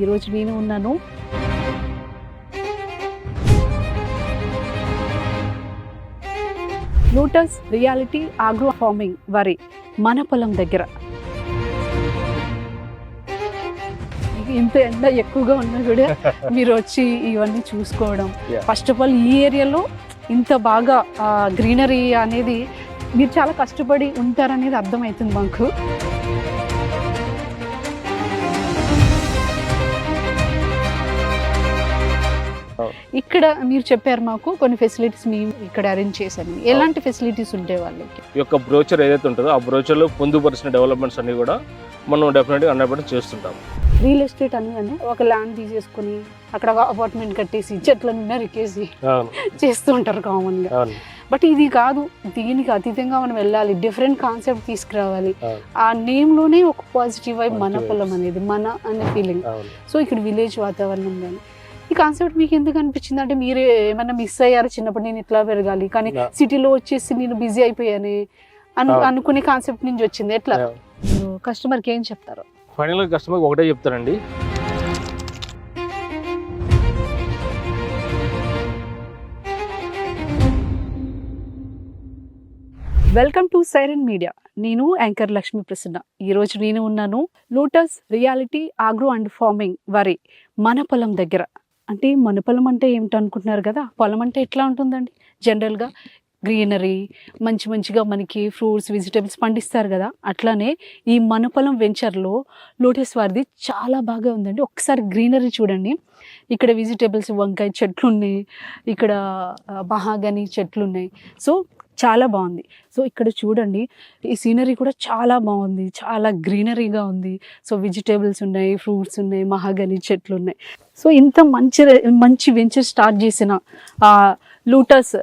ఈరోజు నేను ఉన్నాను లోటస్ రియాలిటీ ఆగ్రో ఫార్మింగ్ వారి మన పొలం దగ్గర. ఇంత ఎండ ఎక్కువగా ఉన్నా కూడా మీరు వచ్చి ఇవన్నీ చూసుకోవడం, ఫస్ట్ ఆఫ్ ఆల్ ఈ ఏరియాలో ఇంత బాగా గ్రీనరీ అనేది మీరు చాలా కష్టపడి ఉంటారనేది అర్థమవుతుంది మాకు. ఇక్కడ మీరు చెప్పారు మాకు కొన్ని ఫెసిలిటీస్ మేము ఇక్కడ అరేంజ్ చేశాను. ఎలాంటి ఫెసిలిటీస్ ఉంటాయి వాళ్ళకి? ఈ యొక్క బ్రోచర్ ఏదైతే ఉంటుందో ఆ బ్రోచర్లో పొందుపరిచిన డెవలప్మెంట్స్ అన్ని కూడా మనం డెఫినెట్గా 100% చేస్తుంటాం. రియల్ ఎస్టేట్ అని ఒక ల్యాండ్ తీసేసుకుని అక్కడ ఒక అపార్ట్మెంట్ కట్టేసి చెట్లను నరికేసి చేస్తూ ఉంటారు కామన్గా. బట్ ఇది కాదు, దీనికి అతీతంగా మనం వెళ్ళాలి, డిఫరెంట్ కాన్సెప్ట్ తీసుకురావాలి. ఆ నేమ్లోనే ఒక పాజిటివ్ వైబ్, మన పొలం అనేది, మన అనే ఫీలింగ్. సో ఇక్కడ విలేజ్ వాతావరణం కానీ ఈ కాన్సెప్ట్ మీకు ఎందుకు అనిపించింది? అంటే మీరు ఏమన్నా మిస్ అయ్యారు చిన్నప్పుడు, నేను ఇట్లా పెరగాలి కానీ సిటీలో వచ్చేసి నేను బిజీ అయిపోయాను అనుకునే కాన్సెప్ట్ నుంచి వచ్చింది. ఎట్లా కస్టమర్కి ఏం చెప్తారు? ఫైనల్గా కస్టమర్కి ఒకటే చెప్తారండి, వెల్కమ్ టు సైరన్ మీడియా. నేను యాంకర్ లక్ష్మీ ప్రసన్న. ఈరోజు నేను ఉన్నాను lotus reality agro and farming వారి మన పొలం దగ్గర. అంటే మన పొలం అంటే ఏమిటి అనుకుంటున్నారు కదా, పొలం అంటే ఎట్లా ఉంటుందండి? జనరల్గా గ్రీనరీ, మంచిగా మనకి ఫ్రూట్స్ వెజిటేబుల్స్ పండిస్తారు కదా, అట్లానే ఈ మన పొలం వెంచర్లో లోటస్ వారిది చాలా బాగా ఉందండి. ఒక్కసారి గ్రీనరీ చూడండి. ఇక్కడ వెజిటేబుల్స్, వంకాయ చెట్లు ఉన్నాయి, ఇక్కడ మహాగని చెట్లు ఉన్నాయి. సో చాలా బాగుంది. సో ఇక్కడ చూడండి, ఈ సీనరీ కూడా చాలా బాగుంది, చాలా గ్రీనరీగా ఉంది. సో వెజిటేబుల్స్ ఉన్నాయి, ఫ్రూట్స్ ఉన్నాయి, మహాగని చెట్లు ఉన్నాయి. సో ఇంత మంచి వెంచర్ స్టార్ట్ చేసిన lotus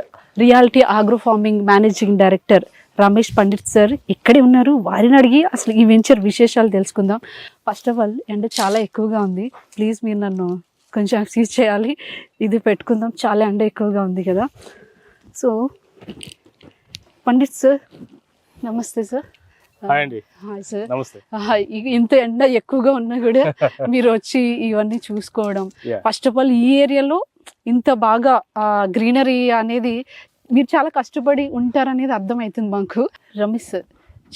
reality agro farming managing director Ramesh Pandit sir ఇక్కడే ఉన్నారు. వారిని అడిగి అసలు ఈ వెంచర్ విశేషాలు తెలుసుకుందాం. ఫస్ట్ ఆఫ్ ఆల్ ఎండ చాలా ఎక్కువగా ఉంది, ప్లీజ్ మీరు నన్ను కొంచెం ఎక్స్క్యూజ్ చేయాలి. ఇది పెట్టుకుందాం, చాలా ఎండ ఎక్కువగా ఉంది కదా. సో పండిత్ సార్ నమస్తే సార్. హాయ్ అండి. Hi sir. నమస్తే. ఇంత ఎండ ఎక్కువగా ఉన్నా కూడా మీరు వచ్చి ఇవన్నీ చూసుకోవడం, ఫస్ట్ ఆఫ్ ఆల్ ఈ ఏరియాలో ఇంత బాగా గ్రీనరీ అనేది మీరు చాలా కష్టపడి ఉంటారనేది అర్థమవుతుంది మాకు. రమేష్ సార్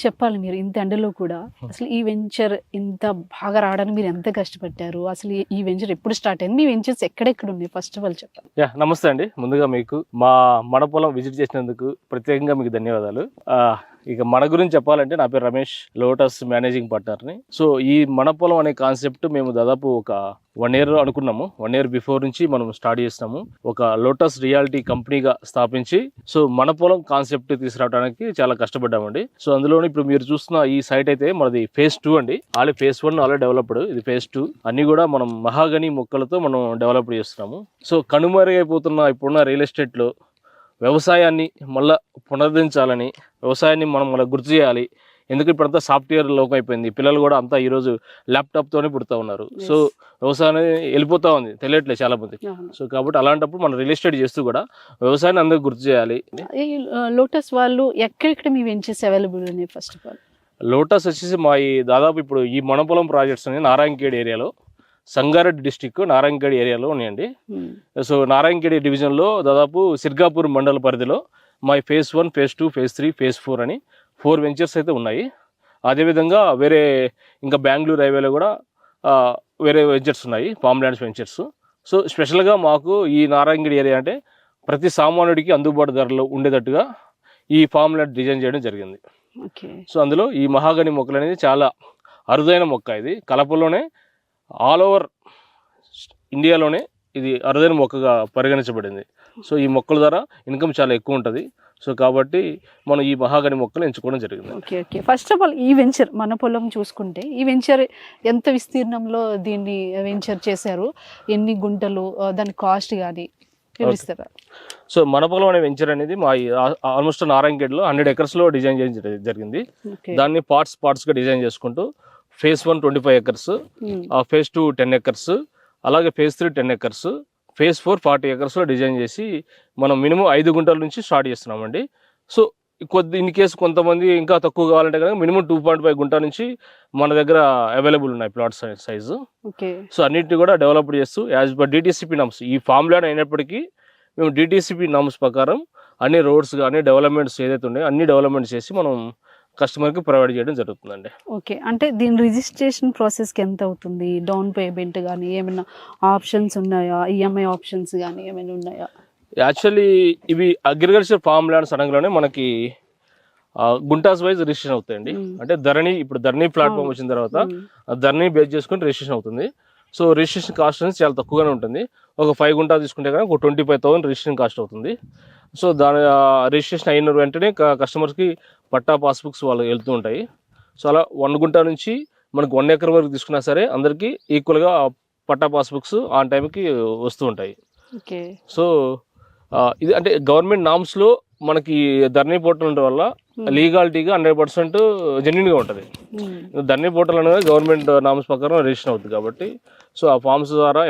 చెప్పాలి, మీరు ఇంత ఎండలో కూడా అసలు ఈ వెంచర్ ఇంత బాగా రావడానికి మీరు ఎంత కష్టపడ్డారు, అసలు ఈ వెంచర్ ఎప్పుడు స్టార్ట్ అయింది, మీ వెంచర్స్ ఎక్కడెక్కడ ఉన్నాయి ఫస్ట్ ఆఫ్ ఆల్ చెప్పాలి. నమస్తే అండి. ముందుగా మీకు మన పొలం విజిట్ చేసినందుకు ప్రత్యేకంగా మీకు ధన్యవాదాలు. ఇక మన గురించి చెప్పాలంటే నా పేరు రమేష్, లోటస్ మేనేజింగ్ పార్ట్నర్ని. సో ఈ మన పొలం అనే కాన్సెప్ట్ మేము దాదాపు ఒక 1 year అనుకున్నాము. 1 year బిఫోర్ నుంచి మనం స్టార్ట్ చేసినాము, ఒక లోటస్ రియాలిటీ కంపెనీగా స్థాపించి. సో మన పొలం కాన్సెప్ట్ తీసుకురావడానికి చాలా కష్టపడ్డామండి. సో అందులో ఇప్పుడు మీరు చూస్తున్న ఈ సైట్ అయితే మనది phase 2 అండి. ఆల్రెడీ phase 1 ఆల్రెడీ డెవలప్డ్, ఇది phase 2. అన్ని కూడా మనం మహాగని మొక్కలతో మనం డెవలప్ చేస్తున్నాము. సో కనుమరుగైపోతున్న ఇప్పుడున్న రియల్ ఎస్టేట్లో వ్యవసాయాన్ని మళ్ళీ పునరుద్ధరించాలని, వ్యవసాయాన్ని మనం మళ్ళీ గుర్తు చేయాలి. ఎందుకు ఇప్పుడంతా సాఫ్ట్వేర్ లోకం అయిపోయింది, పిల్లలు కూడా అంతా ఈరోజు ల్యాప్టాప్తోనే పుడుతూ ఉన్నారు. సో వ్యవసాయం వెళ్ళిపోతూ ఉంది, తెలియట్లేదు చాలా మంది. సో కాబట్టి అలాంటప్పుడు మనం రియల్ ఎస్టేట్ చేస్తూ కూడా వ్యవసాయాన్ని అందరికి గుర్తు చేయాలి. లోటస్ వాళ్ళు ఎక్కడెక్కడ మీ వెంచర్స్ అవైలబుల్ ఉన్నాయి? ఫస్ట్ ఆఫ్ ఆల్ లోటస్ వచ్చేసి మా దాదాపు ఇప్పుడు ఈ మనపొలం ప్రాజెక్ట్స్ అని నారాయణఖేడ్ ఏరియాలో, సంగారెడ్డి డిస్టిక్ నారాయణఖేడ్ ఏరియాలో ఉన్నాయండి. సో నారాయణఖేడ్ డివిజన్లో దాదాపు సిర్గాపూర్ మండల పరిధిలో మా phase 1, phase 2, phase 3, phase 4 అని 4 వెంచర్స్ అయితే ఉన్నాయి. అదేవిధంగా వేరే ఇంకా బెంగళూరు హైవేలో కూడా వేరే వెంచర్స్ ఉన్నాయి, ఫామ్ ల్యాండ్స్ వెంచర్స్. సో స్పెషల్గా మాకు ఈ నారాయణఖేడ్ ఏరియా అంటే ప్రతి సామాన్యుడికి అందుబాటు ధరలో ఉండేటట్టుగా ఈ ఫామ్ ల్యాండ్ డిజైన్ చేయడం జరిగింది. సో అందులో ఈ మహాగని మొక్కలు అనేది చాలా అరుదైన మొక్క. ఇది కలపలోనే ఆల్ ఓవర్ ఇండియాలోనే ఇది అరుదైన మొక్కగా పరిగణించబడింది. సో ఈ మొక్కల ద్వారా ఇన్కమ్ చాలా ఎక్కువ ఉంటుంది. సో కాబట్టి మనం ఈ మహాగని మొక్కలు ఎంచుకోవడం జరిగింది. ఓకే. ఫస్ట్ ఆఫ్ ఆల్ ఈ వెంచర్ మన పొలం చూసుకుంటే ఈ వెంచర్ ఎంత విస్తీర్ణంలో దీన్ని వెంచర్ చేశారు, ఎన్ని గుంటలు, దాని కాస్ట్ కానీ వివరిస్తారా? సో మన పొలం అనే వెంచర్ అనేది మా ఆల్మోస్ట్ నారాయణఖేడ్లో 100 acres డిజైన్ చేయడం జరిగింది. దాన్ని పార్ట్స్గా డిజైన్ చేసుకుంటూ phase 1 25 acres, phase 2 10 acres, అలాగే phase 3 10 acres, phase 4 40 acres design చేసి మనం మినిమం 5 గుంటల నుంచి స్టార్ట్ చేస్తున్నామండి. సో కొద్ది ఇన్ కేసు కొంతమంది ఇంకా తక్కువ కావాలంటే కనుక మినిమం 2.5 గుంట నుంచి మన దగ్గర అవైలబుల్ ఉన్నాయి ప్లాట్ సైజు. ఓకే. సో అన్నిటిని కూడా డెవలప్ చేస్తూ యాజ్ పర్ డిటిసిపి నామ్స్, ఈ ఫామ్ ల్యాండ్ అయినప్పటికీ మేము డిటిసిపి నామ్స్ ప్రకారం అన్ని రోడ్స్ కానీ డెవలప్మెంట్స్ ఏదైతే ఉన్నాయో అన్ని డెవలప్మెంట్ చేసి మనం కస్టమర్కి ప్రొవైడ్ చేయడం జరుగుతుందండి. ఓకే. అంటే దీని రిజిస్ట్రేషన్ ప్రాసెస్కి ఎంత అవుతుంది? డౌన్ పేమెంట్ కానీ ఏమైనా ఆప్షన్స్ ఉన్నాయా? ఈఎంఐ ఆప్షన్స్ కానీ ఏమైనా ఉన్నాయా? యాక్చువల్లీ ఇవి అగ్రికల్చర్ ఫామ్ ల్యాండ్స్ అనగానే మనకి గుంటాస్ వైజ్ రిజిస్ట్రేషన్ అవుతాయండి. అంటే ఇప్పుడు ధరణి ప్లాట్ఫామ్ వచ్చిన తర్వాత ధరణి బేస్ చేసుకుని రిజిస్ట్రేషన్ అవుతుంది. సో రిజిస్ట్రేషన్ కాస్ట్ అనేది చాలా తక్కువగానే ఉంటుంది. ఒక 5 గుంటా తీసుకుంటే కనుక ఒక 25,000 రిజిస్ట్రేషన్ కాస్ట్ అవుతుంది. సో దాని రిజిస్ట్రేషన్ అయిన వెంటనే కస్టమర్స్కి పట్టా పాస్బుక్స్ వాళ్ళు వెళ్తూ ఉంటాయి. సో అలా 1 గుంటా నుంచి మనకు 1 ఎకర్ వరకు తీసుకున్నా సరే అందరికీ ఈక్వల్గా పట్టా పాస్బుక్స్ ఆన్ టైంకి వస్తూ ఉంటాయి. ఓకే. సో ఇది అంటే గవర్నమెంట్ నామ్స్లో మనకి ధరణి పోర్టల్ ఉండడం వల్ల లీగాలిటీగా 100% జెన్యున్గా ఉంటుంది. ధరణి పోర్టల్ అనేది గవర్నమెంట్ నామ్స్ ప్రకారం రిజిస్టర్ అవుతుంది కాబట్టి సో ఆ ఫామ్స్ ద్వారా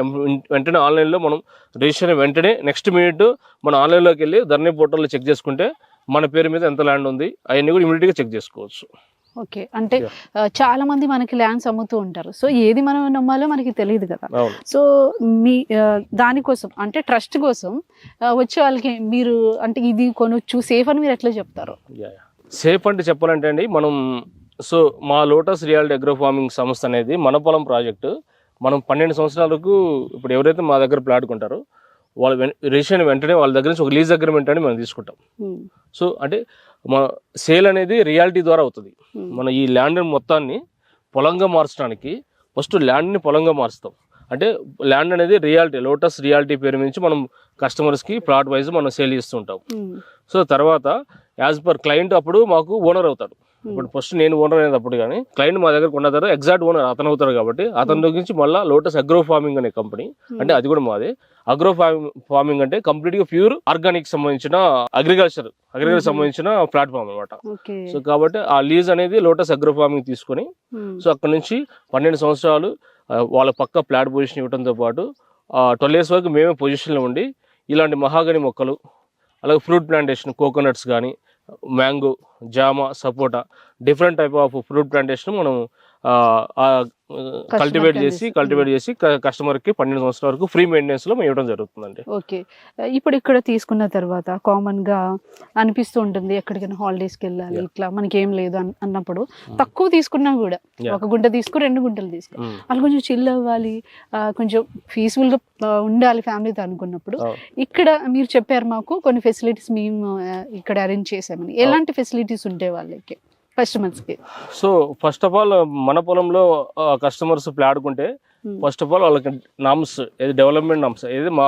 వెంటనే ఆన్లైన్లో మనం రిజిస్టర్ వెంటనే నెక్స్ట్ మినిట్ మనం ఆన్లైన్లోకి వెళ్ళి ధరణి పోర్టల్లో చెక్ చేసుకుంటే మన పేరు మీద ఎంత ల్యాండ్ ఉంది అవన్నీ కూడా ఇమీడియట్గా చెక్ చేసుకోవచ్చు. ఓకే. అంటే చాలా మంది మనకి ల్యాండ్స్ అమ్ముతూ ఉంటారు. సో ఏది మనం నమ్మాలో మనకి తెలియదు కదా. సో మీ దానికోసం అంటే ట్రస్ట్ కోసం వచ్చే వాళ్ళకి మీరు అంటే ఇది కొనొచ్చు సేఫ్ అని మీరు ఎట్లా చెప్తారు? సేఫ్ అంటే చెప్పాలంటే అండి మనం సో మా లోటస్ రియాలిటీ అగ్రో ఫార్మింగ్ సంస్థ అనేది మన పొలం ప్రాజెక్టు మనం 12 సంవత్సరాలకు ఇప్పుడు ఎవరైతే మా దగ్గర ప్లాట్ కొంటారో వాళ్ళ రిజిస్ట్రేషన్ వెంటనే వాళ్ళ దగ్గర నుంచి ఒక లీజ్ అగ్రిమెంట్ అని మనం తీసుకుంటాం. సో అంటే మన సేల్ అనేది రియాలిటీ ద్వారా అవుతుంది. మన ఈ ల్యాండ్ మొత్తాన్ని పొలంగా మార్చడానికి ఫస్ట్ ల్యాండ్ని పొలంగా మారుస్తాం. అంటే ల్యాండ్ అనేది రియాలిటీ లోటస్ రియాలిటీ పేరు నుంచి మనం కస్టమర్స్కి ప్లాట్ వైజ్ మనం సేల్ చేస్తూ ఉంటాం. సో తర్వాత యాజ్ పర్ క్లయింట్ అప్పుడు మాకు ఓనర్ అవుతాడు. ఇప్పుడు ఫస్ట్ నేను ఓనర్ అయినప్పుడు కానీ క్లయింట్ మా దగ్గర ఉన్న తర్వాత ఎగ్జాక్ట్ ఓనర్ అతను అవుతాడు కాబట్టి అతని గురించి మళ్ళీ లోటస్ అగ్రో ఫార్మింగ్ అనే కంపెనీ అంటే అది కూడా మాదే. అగ్రో ఫార్మింగ్ అంటే కంప్లీట్గా ప్యూర్ ఆర్గానిక్ సంబంధించిన అగ్రికల్చర్ సంబంధించిన ప్లాట్ఫామ్ అనమాట. సో కాబట్టి ఆ లీజ్ అనేది లోటస్ అగ్రో ఫార్మింగ్ తీసుకొని సో అక్కడ నుంచి 12 సంవత్సరాలు వాళ్ళ పక్క ప్లాట్ పొజిషన్ ఇవ్వడంతో పాటు 12 years వరకు మేమే పొజిషన్లో ఉండి ఇలాంటి మహాగని మొక్కలు అలాగే ఫ్రూట్ ప్లాంటేషన్ కోకోనట్స్ కానీ మ్యాంగో జామ sapota different type of fruit plantation మనం కల్టివేట్ చేసి కస్టమర్కి 12 సంవత్సరాల వరకు ఫ్రీ మెయింటెనెన్స్లో మేము ఇవ్వడం జరుగుతుందండి. ఓకే. ఇప్పుడు ఇక్కడ తీసుకున్న తర్వాత కామన్గా అనిపిస్తూ ఉంటుంది ఎక్కడికైనా హాలిడేస్కి వెళ్ళాలి ఇట్లా మనకి ఏం లేదు అన్నప్పుడు తక్కువ తీసుకున్నా కూడా 1 గుంట తీసుకో 2 గుంటలు తీసుకో వాళ్ళు కొంచెం చిల్ అవ్వాలి కొంచెం పీస్ఫుల్గా ఉండాలి ఫ్యామిలీతో అనుకున్నప్పుడు ఇక్కడ మీరు చెప్పారు మాకు కొన్ని ఫెసిలిటీస్ మేము ఇక్కడ అరేంజ్ చేసామని. ఎలాంటి ఫెసిలిటీస్ ఉంటాయి వాళ్ళకి కస్టమర్స్కి? సో ఫస్ట్ ఆఫ్ ఆల్ మన పొలంలో కస్టమర్స్ ప్లాడుకుంటే ఫస్ట్ ఆఫ్ ఆల్ వాళ్ళకి నామ్స్ ఏది డెవలప్మెంట్ నామ్స్ ఏది మా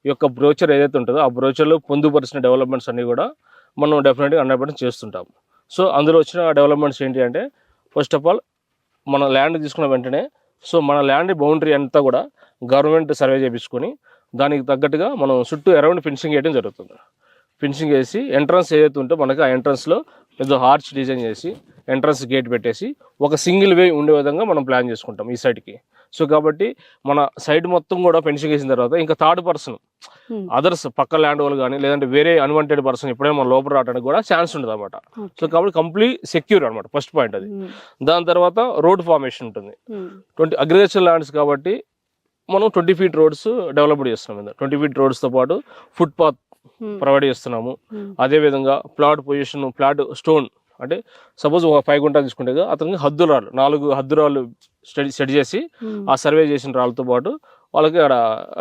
యొక్క బ్రోచర్ ఏదైతే ఉంటుందో ఆ బ్రోచర్లో పొందుపరిచిన డెవలప్మెంట్స్ అన్నీ కూడా మనం డెఫినెట్గా 100% చేస్తుంటాం. సో అందులో వచ్చిన డెవలప్మెంట్స్ ఏంటి అంటే ఫస్ట్ ఆఫ్ ఆల్ మన ల్యాండ్ తీసుకున్న వెంటనే సో మన ల్యాండ్ బౌండరీ అంతా కూడా గవర్నమెంట్ సర్వే చేయించుకొని దానికి తగ్గట్టుగా మనం చుట్టూ అరౌండ్ ఫెన్సింగ్ వేయడం జరుగుతుంది. ఫెన్సింగ్ వేసి ఎంట్రన్స్ ఏదైతే ఉంటే మనకి ఆ ఎంట్రన్స్లో ఏదో ఆర్చ్ డిజైన్ చేసి ఎంట్రన్స్ గేట్ పెట్టేసి ఒక సింగిల్ వే ఉండే విధంగా మనం ప్లాన్ చేసుకుంటాం ఈ సైడ్కి. సో కాబట్టి మన సైడ్ మొత్తం కూడా ఫెన్సింగ్ వేసిన తర్వాత ఇంకా థర్డ్ పర్సన్ అదర్స్ పక్క ల్యాండ్ వాళ్ళు కానీ లేదంటే వేరే అన్వాంటెడ్ పర్సన్ ఇప్పుడే మన లోపల రావడానికి కూడా ఛాన్స్ ఉంటుంది అనమాట. సో కాబట్టి కంప్లీట్ సెక్యూర్ అనమాట ఫస్ట్ పాయింట్ అది. దాని తర్వాత రోడ్ ఫార్మేషన్ ఉంటుంది. 20 అగ్రికల్చర్ ల్యాండ్స్ కాబట్టి మనం 20 feet రోడ్స్ డెవలప్ చేస్తున్నాం. 20 feet రోడ్స్తో పాటు ఫుట్ పాత్ ప్రొవైడ్ చేస్తున్నాము. అదేవిధంగా ప్లాట్ పొజిషన్ ప్లాట్ స్టోన్ అంటే సపోజ్ ఒక 5 గుంటలు తీసుకుంటే అతనికి హద్దురాళ్ళు 4 హద్దురాళ్ళు స్టడీ చేసి ఆ సర్వే చేసిన రాళ్ళతో పాటు వాళ్ళకి అక్కడ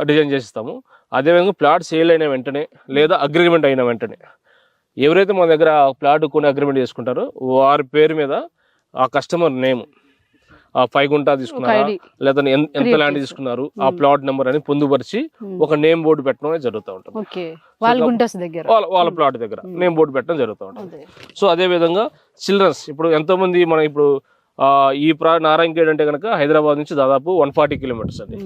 డిజైన్ చేసిస్తాము. అదేవిధంగా ప్లాట్ సేల్ అయిన వెంటనే లేదా అగ్రిమెంట్ అయిన వెంటనే ఎవరైతే మన దగ్గర ప్లాట్ కొని అగ్రిమెంట్ చేసుకుంటారో వారి పేరు మీద ఆ కస్టమర్ నేమ్ 5 గుంటా తీసుకున్నారా లేదా ఎంత ల్యాండ్ తీసుకున్నారు ఆ ప్లాట్ నెంబర్ అని పొందుపరిచి ఒక నేమ్ బోర్డు పెట్టడం జరుగుతూ ఉంటుంది. వాళ్ళ ప్లాట్ దగ్గర నేమ్ బోర్డు పెట్టడం జరుగుతూ ఉంటుంది. సో అదే విధంగా చిల్డ్రన్స్ ఇప్పుడు ఎంతో మంది మన ఇప్పుడు ఈ నారాయణఖేడ్ అంటే కనుక హైదరాబాద్ నుంచి దాదాపు 140 kilometers అండి.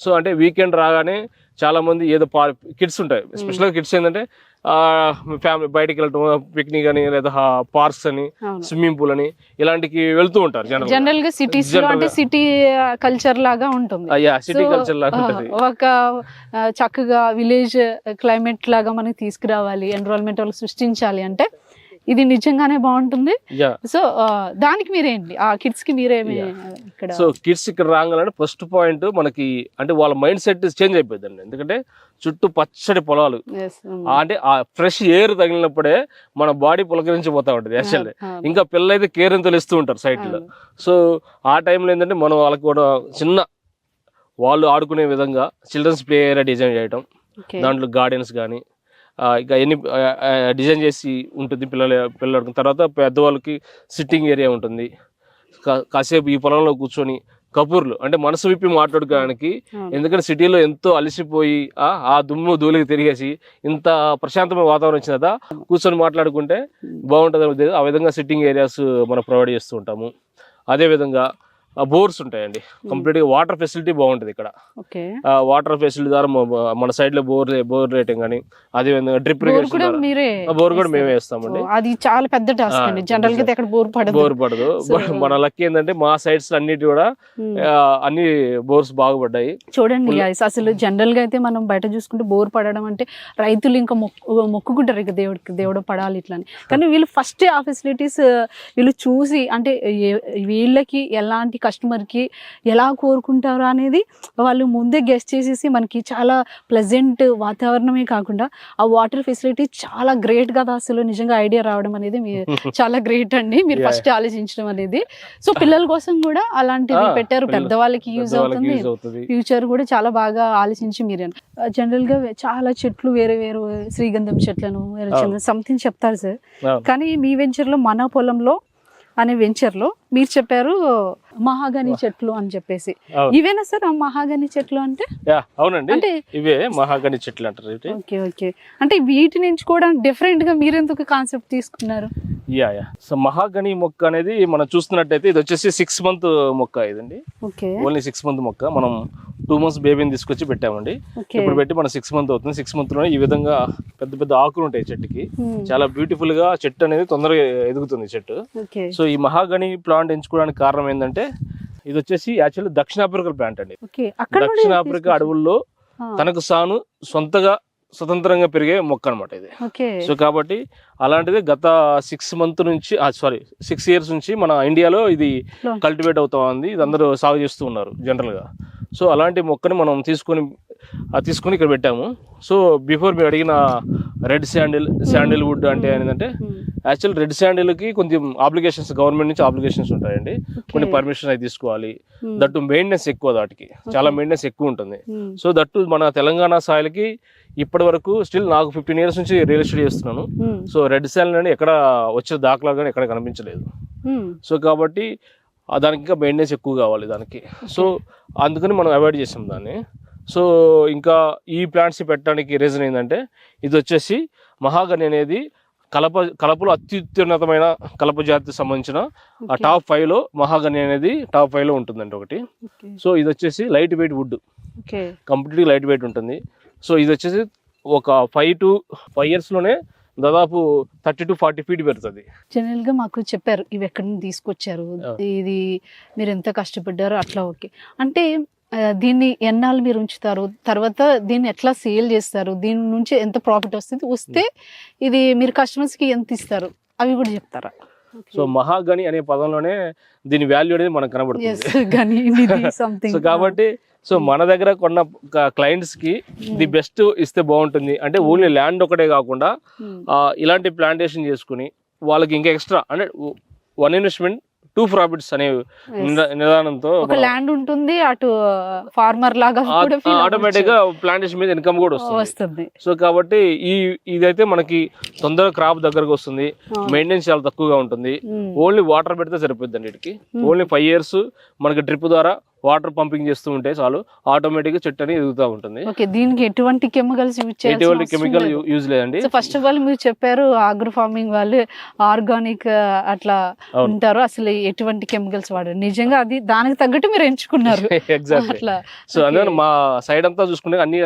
సో అంటే వీకెండ్ రాగానే చాలా మంది ఏదో కిడ్స్ ఉంటాయి. స్పెషల్గా కిడ్స్ ఏంటంటే ఫ్యామిలీ బయటికి వెళ్ళటం పిక్నిక్ అని లేదా పార్క్స్ అని స్విమ్మింగ్ పూల్ అని ఇలాంటికి వెళ్తూ ఉంటారు. జనరల్ గా సిటీస్ లో అంటే సిటీ కల్చర్ లాగా ఉంటుంది. సిటీ కల్చర్ లాగా ఉంటుంది. ఒక చక్కగా విలేజ్ క్లైమేట్ లాగా మనకి తీసుకురావాలి ఎన్విరాన్మెంట్ సృష్టించాలి అంటే ఇది నిజంగానే బాగుంటుంది. యా. సో దానికి మీరేంటి ఆ కిడ్స్ కి మీరేమి ఇక్కడ? సో కిడ్స్ ఇక్కడ రాగానే ఫస్ట్ పాయింట్ మనకి అంటే వాళ్ళ మైండ్ సెట్ చేంజ్ అయిపోయిందండి. ఎందుకంటే చుట్టూ పచ్చడి పొలాలు, అంటే ఆ ఫ్రెష్ ఎయిర్ తగిలినప్పుడే మన బాడీ పులకరించిపోతా ఉంటుంది యాక్చువల్లీ. ఇంకా పిల్లలైతే కేర్ అని తెలుస్తూ ఉంటారు సైట్ లో. సో ఆ టైంలో ఏంటంటే మనం వాళ్ళకి కూడా చిన్న వాళ్ళు ఆడుకునే విధంగా చిల్డ్రన్స్ ప్లే ఏరియా డిజైన్ చేయడం, దాంట్లో గార్డెన్స్ కానీ ఇంకా ఎన్ని డిజైన్ చేసి ఉంటుంది పిల్లలు. తర్వాత పెద్దవాళ్ళకి సిట్టింగ్ ఏరియా ఉంటుంది. కాసేపు ఈ పొలంలో కూర్చొని కబుర్లు అంటే మనసు విప్పి మాట్లాడుకోవడానికి. ఎందుకంటే సిటీలో ఎంతో అలసిపోయి ఆ దుమ్ము ధూళికి తిరిగేసి ఇంత ప్రశాంతమైన వాతావరణం వచ్చిన కదా కూర్చొని మాట్లాడుకుంటే బాగుంటుంది. ఆ విధంగా సిట్టింగ్ ఏరియాస్ మనం ప్రొవైడ్ చేస్తూ ఉంటాము. అదేవిధంగా బోర్స్ ఉంటాయండి. కంప్లీట్ గా వాటర్ ఫెసిలిటీ బాగుంటుంది ఇక్కడ. వాటర్ ఫెసిలిటీ ద్వారా మన సైడ్ లో బోర్ రేటింగ్ కానీ, అదే విధంగా డ్రిప్ ఇరిగేషన్ బోర్ కూడా మేమే వేస్తామండి. అది చాలా పెద్ద టాస్క్ అండి. జనరల్ గా అక్కడ బోర్ పడదు. మన లక్ ఏంటంటే మా సైడ్స్ అన్నిటి కూడా అన్ని బోర్స్ బాగుపడ్డాయి. చూడండి అసలు జనరల్ గా అయితే మనం బయట చూసుకుంటే బోర్ పడడం అంటే రైతులు ఇంకా మొక్కుకుంటారు ఇక దేవుడు పడాలి ఇట్లా అని. కానీ వీళ్ళు ఫస్ట్ ఆ ఫెసిలిటీస్ వీళ్ళు చూసి అంటే వీళ్ళకి ఎలాంటి కస్టమర్కి ఎలా కోరుకుంటారు అనేది వాళ్ళు ముందే గెస్ట్ చేసేసి మనకి చాలా ప్లెజెంట్ వాతావరణమే కాకుండా ఆ వాటర్ ఫెసిలిటీ చాలా గ్రేట్ కదా. అసలు నిజంగా ఐడియా రావడం అనేది చాలా గ్రేట్ అండి, మీరు ఫస్ట్ ఆలోచించడం అనేది. సో పిల్లల కోసం కూడా అలాంటివి పెట్టారు, పెద్దవాళ్ళకి యూజ్ అవుతుంది, ఫ్యూచర్ కూడా చాలా బాగా ఆలోచించి మీరు. జనరల్ గా చాలా చెట్లు వేరే వేరే శ్రీగంధం చెట్లను సంథింగ్ చెప్తారు సార్. కానీ మీ వెంచర్ లో మన పొలంలో అనే వెంచర్ లో మీరు చెప్పారు మహాగని చెట్లు అని చెప్పేసి. ఇవేనా సార్ ఆ మహాగని చెట్లు అంటే? అవునండి, అంటే ఇవే మహాగని చెట్లు అంటారు. ఓకే ఓకే, అంటే వీటి నుంచి కూడా డిఫరెంట్ గా మీరు ఎందుకు కాన్సెప్ట్ తీసుకున్నారు? సో మహాగని మొక్క అనేది మనం చూస్తున్నట్టయితే ఇది వచ్చేసి 6 month మొక్క. ఇదండి ఓన్లీ 6 month మొక్క. మనం 2 months బేబీని తీసుకొచ్చి పెట్టామండి. ఇప్పుడు పెట్టి మన 6 month అవుతుంది. 6 month లోనే ఈ విధంగా పెద్ద పెద్ద ఆకులు ఉంటాయి చెట్టుకి. చాలా బ్యూటిఫుల్ గా చెట్టు అనేది తొందరగా ఎదుగుతుంది చెట్టు. సో ఈ మహాగని ప్లాంట్ ఎంచుకోవడానికి కారణం ఏంటంటే ఇది వచ్చేసి యాక్చువల్లీ దక్షిణాఫ్రికా ప్లాంట్ అండి. దక్షిణాఫ్రికా అడవుల్లో తనకు సాను సొంతగా స్వతంత్రంగా పెరిగే మొక్క అనమాట ఇది. సో కాబట్టి అలాంటిది గత 6 years నుంచి మన ఇండియాలో ఇది కల్టివేట్ అవుతా ఉంది. ఇది అందరూ సాగు చేస్తూ ఉన్నారు జనరల్ గా. సో అలాంటి మొక్కని మనం తీసుకొని ఇక్కడ పెట్టాము. సో బిఫోర్ మీరు అడిగిన రెడ్ శాండిల్వుడ్ అంటే ఏంటంటే యాక్చువల్ రెడ్ శాండిల్కి కొంచెం అప్లికేషన్స్ గవర్నమెంట్ నుంచి అప్లికేషన్స్ ఉంటాయండి. కొన్ని పర్మిషన్ అయితే తీసుకోవాలి. దట్టు మెయింటెనెన్స్ ఎక్కువ, వాటికి చాలా మెయింటెనెన్స్ ఎక్కువ ఉంటుంది. సో దట్టు మన తెలంగాణ సాయిల్కి ఇప్పటి వరకు స్టిల్ నాకు 15 years నుంచి రియల్ ఎస్టేట్ చేస్తున్నాను. సో రెడ్ శాండిల్ అని ఎక్కడ వచ్చే దాఖలా కానీ ఎక్కడ కనిపించలేదు. సో కాబట్టి దానికి ఇంకా మెయింటెనెన్స్ ఎక్కువ కావాలి దానికి. సో అందుకని మనం అవాయిడ్ చేసాం దాన్ని. సో ఇంకా ఈ ప్లాంట్స్ పెట్టడానికి రీజన్ ఏంటంటే ఇది వచ్చేసి మహాగని అనేది కలపలో అత్యున్నతమైన కలప జాతికి సంబంధించిన ఆ top 5 లో మహాగని అనేది top 5 లో ఉంటుందండి ఒకటి. సో ఇది వచ్చేసి లైట్ వెయిట్ వుడ్, కంప్లీట్గా లైట్ వెయిట్ ఉంటుంది. సో ఇది వచ్చేసి ఒక 5 years లోనే దాదాపు 30 to 40 feet పెడుతుంది. జనరల్ గా మాకు చెప్పారు ఇవి ఎక్కడి నుంచి తీసుకొచ్చారు, ఇది మీరు ఎంత కష్టపడ్డారు అట్లా. ఓకే, అంటే దీన్ని ఎన్నాళ్ళు మీరు ఉంచుతారు, తర్వాత దీన్ని ఎట్లా సేల్ చేస్తారు, దీని నుంచి ఎంత ప్రాఫిట్ వస్తే ఇది మీరు కస్టమర్స్ కి ఎంత ఇస్తారు అవి కూడా చెప్తారా? సో మహాగని అనే పదంలోనే దీని వాల్యూ అనేది మనకు కనబడుతుంది. సో కాబట్టి సో మన దగ్గర కొన్న క్లయింట్స్ కి ది బెస్ట్ ఇస్తే బాగుంటుంది. అంటే ఓన్లీ ల్యాండ్ ఒకటే కాకుండా ఇలాంటి ప్లాంటేషన్ చేసుకుని వాళ్ళకి ఇంకా ఎక్స్ట్రా అంటే 1 investment 2 profits అనే నిదానంతో ల్యాండ్ ఉంటుంది, అటు ఫార్మర్ లాగా ఆటోమేటిక్ గా ప్లాంటేషన్ మీద ఇన్కమ్ కూడా వస్తుంది. సో కాబట్టి ఇదైతే మనకి తొందరగా క్రాప్ దగ్గరకు వస్తుంది, మెయింటెనెన్స్ చాలా తక్కువగా ఉంటుంది. ఓన్లీ వాటర్ పెడితే సరిపోద్ది వీటికి. ఓన్లీ 5 years మనకి డ్రిప్ ద్వారా వాటర్ పంపింగ్ చేస్తూ ఉంటే చాలు, ఆటోమేటిక్ గా చెట్టు అనేది ఎదుగుతూ ఉంటుంది. దీనికి ఎటువంటి కెమికల్స్ కెమికల్ యూజ్ లేదండి. ఫస్ట్ ఆఫ్ ఆల్ మీరు చెప్పారు ఆగ్రో ఫార్మింగ్ వాళ్ళు ఆర్గానిక్ అట్లా ఉంటారు, అసలు ఎటువంటి కెమికల్స్ వాడారు. నిజంగా అది దానికి తగ్గట్టు మీరు ఎంచుకున్నారు. ఎగ్జాక్ట్లీ. సో అందుకని మా సైడ్ అంతా చూసుకుంటే అన్ని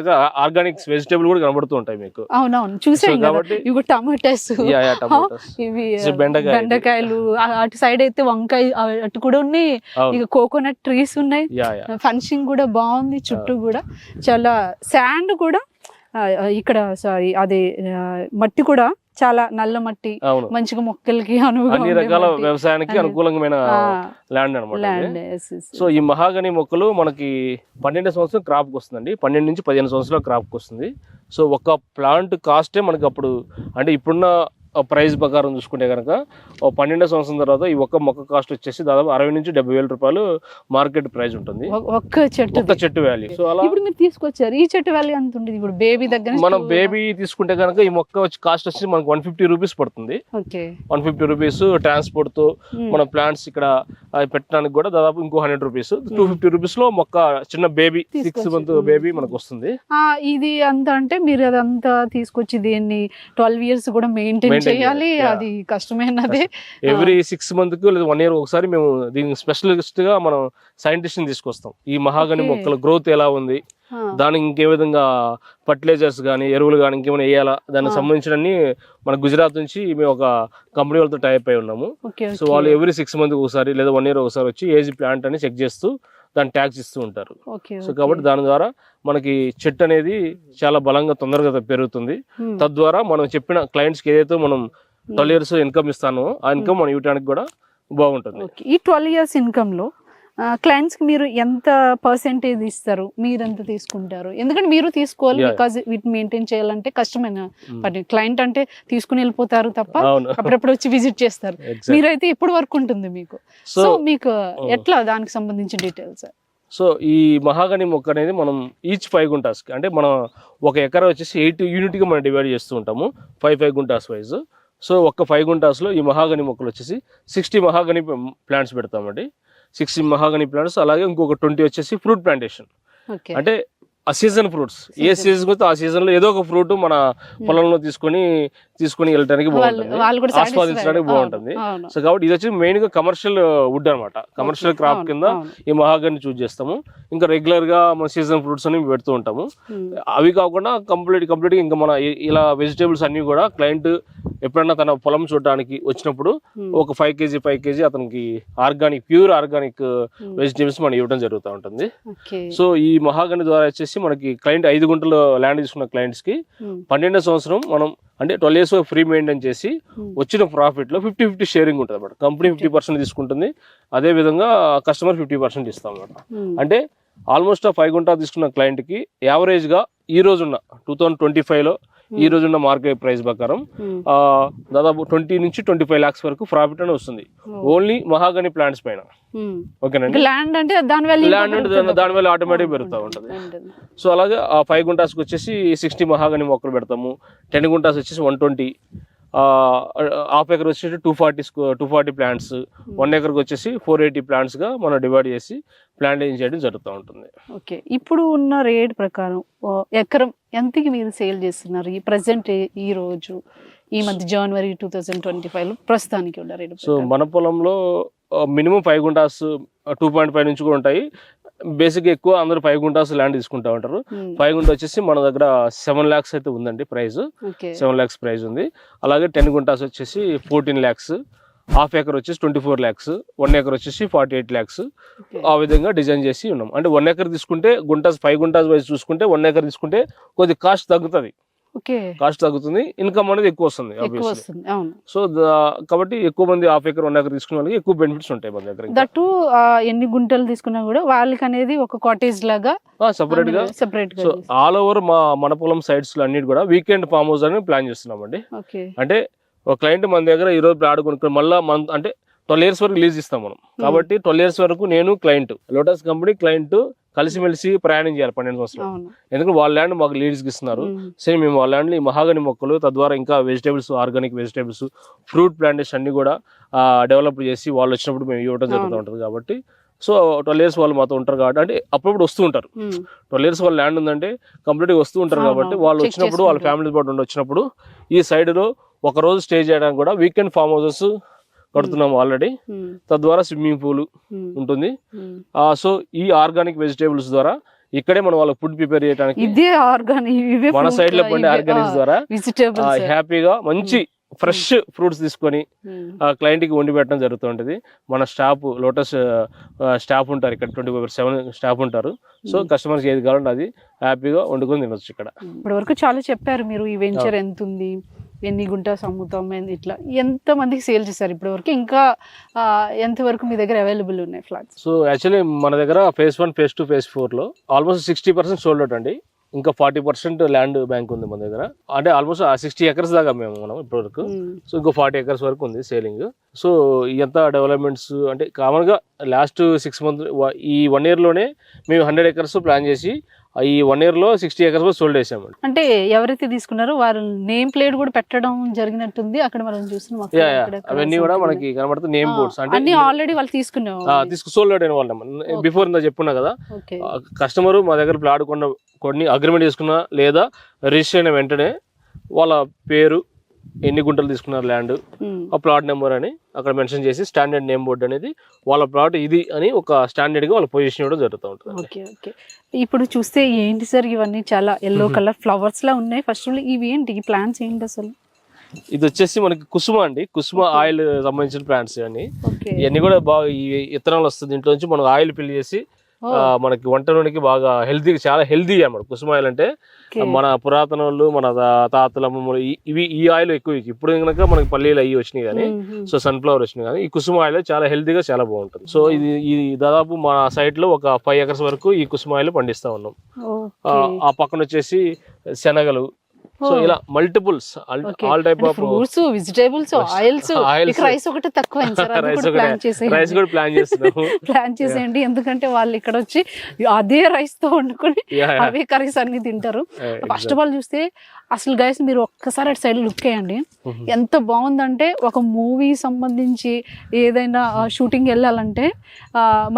ఆర్గానిక్స్ వెజిటేబుల్ కూడా కనబడుతూ ఉంటాయి మీకు. అవునవును, చూసాను కాబట్టి ఇవి టమాటోస్, ఇవి బెండకాయలు, అటు సైడ్ అయితే వంకాయ అటు కూడా ఉన్నాయి, ఇక కోకోనట్ ట్రీస్ ఉన్నాయి, ఫెన్సింగ్ కూడా బాగుంది చుట్టూ కూడా. చాలా శాండ్ కూడా ఇక్కడ సారీ అదే మట్టి కూడా చాలా నల్ల మట్టి, అవును, మంచిగా మొక్కలకి అనువుగా అన్ని ఉండే రకాల మట్టి. వ్యవసాయానికి అన్ని- అనుకూలమైన ఆ, ల్యాండ్ అనమాట ల్యాండ్. సో ఈ మహాగని మొక్కలు మనకి 12 సంవత్సరం క్రాప్కి వస్తుందండి, 12 నుంచి 15 సంవత్సరాల క్రాప్కి వస్తుంది. సో ఒక ప్లాంట్ కాస్టే మనకి అప్పుడు అంటే ఇప్పుడున్న ప్రైస్ ప్రకారం చూసుకుంటే కనుక 12 సంవత్సరం తర్వాత ఈ ఒక్క మొక్క కాస్ట్ వచ్చేసి దాదాపు 60 నుంచి 70 వేల రూపాయలు మార్కెట్ ప్రైస్ ఉంటుంది, ఒక్క చెట్టు. ఒక్క చెట్టు వాల్యూ. సో అలా ఇప్పుడు మీరు తీసుకొచ్చారు, ఈ చెట్టు వాల్యూ ఎంత ఉంటుంది ఇప్పుడు బేబీ దగ్గర నుంచి? మనం బేబీ తీసుకుంటే కనుక ఈ మొక్క వచ్చి కాస్ట్ వచ్చి మనకు 150 రూపీస్ పడుతుంది. ఓకే, 150 రూపీస్ ట్రాన్స్పోర్ట్ తో మన ప్లాంట్స్ ఇక్కడ పెట్టడానికి కూడా దాదాపు ఇంకో 100 రూపీస్, 250 రూపీస్ లో మొక్క చిన్న బేబీ 6 మంత్ బేబీ మనకు వస్తుంది. ఇది అంత అంటే మీరు అదంతా తీసుకొచ్చి దీన్ని 12 ఇయర్స్ కూడా మెయింటైన్ చేయాలి, అది కష్టమైనదే. ఎవ్రీ 6 మంత్ కు లేదా 1 ఇయర్ ఒకసారి మేము దీనికి స్పెషలిస్ట్ గా మనం సైంటిస్ట్ ని తీసుకొస్తాం. ఈ మహాగని మొక్కల గ్రోత్ ఎలా ఉంది, దానికి ఇంకే విధంగా ఫర్టిలైజర్స్ కానీ ఎరువులు కానీ ఇంకేమైనా వేయాలా, దానికి సంబంధించిన మన గుజరాత్ నుంచి మేము ఒక కంపెనీ వాళ్ళతో టైప్ అయి ఉన్నాము. సో వాళ్ళు ఎవ్రీ 6 మంత్ ఒకసారి లేదా 1 ఇయర్ ఒకసారి వచ్చి ఏజ్ ప్లాంట్ అని చెక్ చేస్తూ దాన్ని ట్యాక్స్ ఇస్తూ ఉంటారు. సో కాబట్టి దాని ద్వారా మనకి చెట్టు అనేది చాలా బలంగా తొందరగా పెరుగుతుంది. తద్వారా మనం చెప్పిన క్లయింట్స్కి ఏదైతే మనం 12 ఇయర్స్ ఇన్కమ్ ఇస్తానో ఆ ఇన్కమ్ మనం ఇవ్వడానికి కూడా బాగుంటుంది. ఈ 12 ఇయర్స్ ఇన్కమ్ లో క్లయింట్స్ కి మీరు ఎంత పర్సెంటేజ్ ఇస్తారు, మీరు ఎంత తీసుకుంటారు? ఎందుకంటే మీరు తీసుకోవాలి, బికాజ్ వీటిని మెయింటైన్ చేయాలంటే కష్టమైన పని. క్లయింట్ అంటే తీసుకుని వెళ్ళిపోతారు తప్ప అప్పుడప్పుడు వచ్చి విజిట్ చేస్తారు, మీరైతే ఎప్పటి వరకు ఉంటుంది మీకు? సో మీకు ఎట్లా దానికి సంబంధించిన డీటెయిల్స్? సో ఈ మహాగని మొక్క అనేది మనం ఈచ్ 5 గుంటాస్ అంటే మనం ఒక ఎకరా వచ్చేసి 8 యూనిట్గా మనం డివైడ్ చేస్తూ ఉంటాము, 5 గుంటాస్ వైజ్. సో ఒక్క 5 గుంటాస్లో ఈ మహాగని మొక్కలు వచ్చేసి 60 మహాగని ప్లాంట్స్ పెడతామండి, 60 మహాగని ప్లాంట్స్. అలాగే ఇంకొక 20 వచ్చేసి ఫ్రూట్ ప్లాంటేషన్. అంటే ఆ సీజన్ ఫ్రూట్స్, ఏ సీజన్ వస్తే ఆ సీజన్ లో ఏదో ఒక ఫ్రూట్ మన పొలంలో తీసుకొని వెళ్ళడానికి బాగుంటుంది, ఆస్వాదించడానికి బాగుంటుంది. సో కాబట్టి ఇది వచ్చి మెయిన్ గా కమర్షియల్ వుడ్ అనమాట, కమర్షియల్ క్రాప్ కింద ఈ మహాగని చూస్ చేస్తాము. ఇంకా రెగ్యులర్ గా మన సీజన్ ఫ్రూట్స్ అని పెడుతూ ఉంటాము. అవి కాకుండా కంప్లీట్ గా ఇంకా మన ఇలా వెజిటేబుల్స్ అన్ని కూడా క్లయింట్ ఎప్పుడైనా తన పొలం చూడడానికి వచ్చినప్పుడు ఒక 5 kg అతనికి ప్యూర్ ఆర్గానిక్ వెజిటేబుల్స్ మనం ఇవ్వడం జరుగుతూ ఉంటుంది. సో ఈ మహాగని ద్వారా వచ్చేసి మనకి క్లయింట్ 5 గుంటలు ల్యాండ్ తీసుకున్న క్లయింట్స్ కి 12వ సంవత్సరం మనం అంటే 12 ఇయర్స్ ఫ్రీ మెయింటైన్ చేసి వచ్చిన ప్రాఫిట్ లో 50-50 షేరింగ్ ఉంటుంది అన్నమాట. కంపెనీ 50% తీసుకుంటుంది, అదే విధంగా కస్టమర్ 50% ఇస్తాం అన్నమాట. అంటే ఆల్మోస్ట్ 5 గుంటా తీసుకున్న క్లయింట్ కి యావరేజ్ గా ఈ రోజున్న 2025 లో ఈ రోజున్న మార్కెట్ ప్రైస్ ప్రకారం దాదాపు 20 నుంచి 25 lakhs వరకు ప్రాఫిట్ అని వస్తుంది ఓన్లీ మహాగని ప్లాంట్స్ పైన. ఓకేనండి, ల్యాండ్ అంటే దాని వల్ల ఆటోమేటిక్ పెరుగుతూ ఉంటుంది. సో అలాగే ఆ 5 గుంటాస్కి వచ్చేసి 60 మహాగని మొక్కలు పెడతాము, 10 గుంటాస్ వచ్చేసి 120, హాఫ్ ఎకర్ వచ్చేసి 240 ప్లాంట్స్, 1 ఎకర్కి వచ్చేసి 480 ప్లాంట్స్ గా మనం డివైడ్ చేసి ప్లాంటేషన్ చేయడం జరుగుతూ ఉంటుంది. ఓకే, ఇప్పుడు ఉన్న రేట్ ప్రకారం ఎకరం ఎంతకి మీరు సేల్ చేస్తున్నారు ఈ ప్రెసెంట్ ఈ రోజు ఈ మధ్య జనవరి 2025 ప్రస్తుతానికి ఉన్న రేట్? సో మన పొలంలో మినిమం 5 గుంటాస్ 2.5 నుంచి కూడా ఉంటాయి. బేసిక్ ఎక్కువ అందరూ 5 గుంటాస్ ల్యాండ్ తీసుకుంటా ఉంటారు. 5 గుంట వచ్చేసి మన దగ్గర 7 lakhs అయితే ఉందండి ప్రైస్, 7 lakhs ప్రైస్ ఉంది. అలాగే 10 గుంటాస్ వచ్చేసి 14 lakhs, హాఫ్ ఎకర్ వచ్చేసి 24 lakhs, 1 ఎకర్ వచ్చేసి 48 lakhs. ఆ విధంగా డిజైన్ చేసి ఉన్నాం. అంటే 1 ఎకర్ తీసుకుంటే 5 గుంటాస్ వైజ్ చూసుకుంటే 1 ఎకర్ తీసుకుంటే కొద్ది కాస్ట్ తగ్గుతుంది, కాస్ట్ తగ్గుతుంది, ఇన్కమ్ అనేది ఎక్కువ వస్తుంది. సో కాబట్టి ఎక్కువ మంది హాఫ్ ఎకర్ 1 ఎకర్ తీసుకున్న వాళ్ళకి ఎక్కువ బెనిఫిట్స్ ఉంటాయి మన దగ్గర. దట్టు ఎన్ని గుంటలు తీసుకున్నా కూడా వాళ్ళకి అనేది ఒక కాటేజ్ లాగా సెపరేట్ గా. సో ఆల్ ఓవర్ మన పొలం సైడ్స్ లో అన్నిటి కూడా వీకెండ్ ఫామ్ హౌస్ అని ప్లాన్ చేస్తున్నామండి. అంటే ఒక క్లయింట్ మన దగ్గర ఈ రోజు ప్లాట్ కొనుక్కొని మళ్ళీ అంటే 12 ఇయర్స్ వరకు రిలీజ్ ఇస్తాం మనం. కాబట్టి 12 ఇయర్స్ వరకు నేను క్లయింట్, లోటస్ కంపెనీ క్లయింట్ కలిసిమెలిసి ప్రయాణం చేయాలి 12 సంవత్సరాలు. ఎందుకంటే వాళ్ళ ల్యాండ్ మాకు లీడ్స్ ఇస్తున్నారు, సేమ్ మేము వాళ్ళ ల్యాండ్ ఈ మహాగని మొక్కలు తద్వారా ఇంకా vegetables, organic vegetables, fruit plantation అన్ని కూడా డెవలప్ చేసి వాళ్ళు వచ్చినప్పుడు మేము ఇవ్వడం జరుగుతూ ఉంటుంది. కాబట్టి సో 12 ఇయర్స్ వాళ్ళు మాతో ఉంటారు కాబట్టి అంటే అప్పుడప్పుడు వస్తూ ఉంటారు. 12 ఇయర్స్ వాళ్ళ ల్యాండ్ ఉందంటే కంప్లీట్గా వస్తూ ఉంటారు. కాబట్టి వాళ్ళు వచ్చినప్పుడు వాళ్ళ ఫ్యామిలీ పాటు వచ్చినప్పుడు ఈ సైడ్లో ఒక రోజు స్టే చేయడానికి కూడా వీకెండ్ ఫామ్ హౌసెస్ కడుతున్నాము ఆల్రెడీ. తద్వారా స్విమ్మింగ్ పూల్ ఉంటుంది. సో ఈ ఆర్గానిక్ వెజిటేబుల్స్ ద్వారా ఇక్కడే మనం వాళ్ళకి ఫుడ్ ప్రిపేర్ చేయడానికి మన సైడ్ లో పండే ఆర్గానిక్స్ ద్వారా హ్యాపీగా మంచి ఫ్రెష్ ఫ్రూట్స్ తీసుకొని క్లయింట్ కి వండి పెట్టడం జరుగుతుంటది. మన స్టాఫ్ లోటస్ స్టాఫ్ ఉంటారు ఇక్కడ, 24/7 స్టాఫ్ ఉంటారు. సో కస్టమర్స్ ఏది కావాలంటే అది హ్యాపీగా వండుకొని తినొచ్చు ఇక్కడ. ఇప్పటి వరకు చాలా చెప్పారు మీరు, ఈ వెంచర్ ఎంత ఉంది, ఎన్ని గుంటాస్ అమ్ముతాం ఇట్లా ఎంత మందికి సేల్ చేశారు ఇప్పటి వరకు, ఇంకా ఎంతవరకు మీ దగ్గర అవైలబుల్ ఉన్నాయి ఫ్లాట్స్? సో యాక్చువల్లీ మన దగ్గర phase 1, phase 2, phase 4లో ఆల్మోస్ట్ 60% సోల్డ్ అవుట్ అండి. ఇంకా 40% ల్యాండ్ బ్యాంక్ ఉంది మన దగ్గర. అంటే ఆల్మోస్ట్ 60 acres దాకా మనం ఇప్పటివరకు. సో ఇంకో 40 acres వరకు ఉంది సేలింగ్. సో ఇదంతా డెవలప్మెంట్స్ అంటే కామన్గా లాస్ట్ 6 months ఈ 1 yearలోనే మేము 100 acres ప్లాన్ చేసి ఈ 1 yearలో 60 acres సోల్డ్ చేసామండి. అంటే ఎవరైతే తీసుకున్నారో వారు నేమ్ ప్లేట్ కూడా పెట్టడం జరిగినట్టుంది అక్కడ మనం చూస్తున్నాం. అవన్నీ కూడా మనకి కనబడుతుంది నేమ్ బోర్డ్స్. అంటే అన్ని ఆల్రెడీ వాళ్ళు సోల్డ్ అవుట్ అయిన వాళ్ళం. బిఫోర్ ఇందా చెప్పున్నా కదా, కస్టమర్ మా దగ్గర ప్లాట్ కొన్ని అగ్రిమెంట్ చేసుకున్నా లేదా రిజిస్టర్ అయిన వెంటనే వాళ్ళ పేరు, ఎన్ని గుంటలు తీసుకున్నారు ల్యాండ్, ఆ ప్లాట్ నెంబర్ అని అక్కడ మెన్షన్ చేసి స్టాండర్డ్ నేమ్ బోర్డ్ అనేది వాళ్ళ ప్లాట్ ఇది అని ఒక స్టాండర్డ్ గా వాళ్ళ పొజిషన్ ఇవ్వడం జరుగుతూ ఉంటుంది. Okay okay. ఇప్పుడు చూస్తే ఏంటి సార్ ఇవన్నీ చాలా ఎల్లో కలర్ ఫ్లవర్స్ లా ఉన్నాయి. ఫస్ట్ ఇవి ఏంటి, ఈ ప్లాంట్స్ ఏంటి అసలు? ఇది వచ్చేసి మనకి కుసుమ అండి, కుసుమ ఆయిల్ సంబంధించిన ప్లాంట్స్ అండి. ఇవన్నీ కూడా బాగా ఈ విత్తనాలు వస్తుంది, దీంట్లో నుంచి మనం ఆయిల్ ఫిల్ చేసి మనకి వంట నూనెకి బాగా హెల్తీ, చాలా హెల్తీ అన్నమాట కుసుమ ఆయిల్ అంటే. మన పురాతన వాళ్ళు, మన తాతల ఇవి ఈ ఆయిల్ ఎక్కువ. ఇప్పుడు కనుక మనకి పల్లీలు అవి వచ్చినాయి కానీ, సో సన్ఫ్లవర్ వచ్చినాయి కానీ, ఈ కుసుమ ఆయిల్ చాలా హెల్తీగా చాలా బాగుంటుంది. సో ఇది దాదాపు మా సైట్ లో ఒక 5 acres వరకు ఈ కుసుమ ఆయిల్ పండిస్తా ఉన్నాం. ఆ పక్కన వచ్చేసి శనగలు. సో ఇలా multiples all type of fruits, vegetables, oils. Rice ఒకటి తక్కువ రైస్ కూడా ప్లాన్ చేస్తున్నాము. ప్లాన్ చేసేయండి, ఎందుకంటే వాళ్ళు ఇక్కడ వచ్చి అదే రైస్ తో వండుకొని అవే కర్రీస్ అన్ని తింటారు. ఫస్ట్ ఆఫ్ ఆల్ చూస్తే అసలు గైస్ మీరు ఒక్కసారి అటు సైడ్ లుక్ వేయండి, ఎంత బాగుందంటే ఒక మూవీ సంబంధించి ఏదైనా షూటింగ్ వెళ్ళాలంటే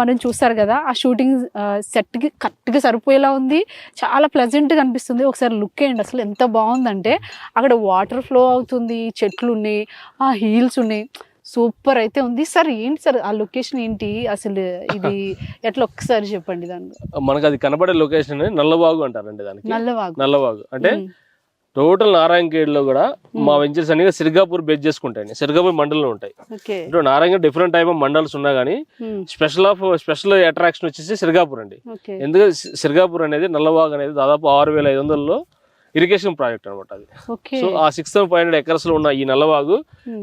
మనం చూస్తారు కదా, ఆ షూటింగ్ సెట్కి కరెక్ట్గా సరిపోయేలా ఉంది. చాలా ప్లెజెంట్గా అనిపిస్తుంది. ఒకసారి లుక్ వేయండి, అసలు ఎంత బాగుందంటే అక్కడ వాటర్ ఫ్లో అవుతుంది, చెట్లు ఉన్నాయి, ఆ హీల్స్ ఉన్నాయి, సూపర్ అయితే ఉంది. సార్ ఏంటి సార్ ఆ లొకేషన్ ఏంటి అసలు, ఇది ఎట్లా ఒక్కసారి చెప్పండి. దాన్ని మనకు అది కనబడే లొకేషన్ నల్లవాగు అంటారండి. దానికి నల్లవాగు అంటే టోటల్ నారాయణఖేడ్ లో కూడా మా వెంచర్స్ అనేవి సిర్గాపూర్ బేస్ చేసుకుంటాయి. సిర్గాపూర్ మండలంలో ఉంటాయి. ఇప్పుడు Narayankhed different type of mandals ఉన్నా కానీ స్పెషల్ అట్రాక్షన్ వచ్చేసి సిర్గాపూర్ అండి. ఎందుకంటే సిర్గాపూర్ అనేది నల్లవాగు అనేది దాదాపు 6500లో ఇరిగేషన్ ప్రాజెక్ట్ అనమాట అది. సో ఆ 6500 acres లో ఉన్న ఈ నల్లవాగు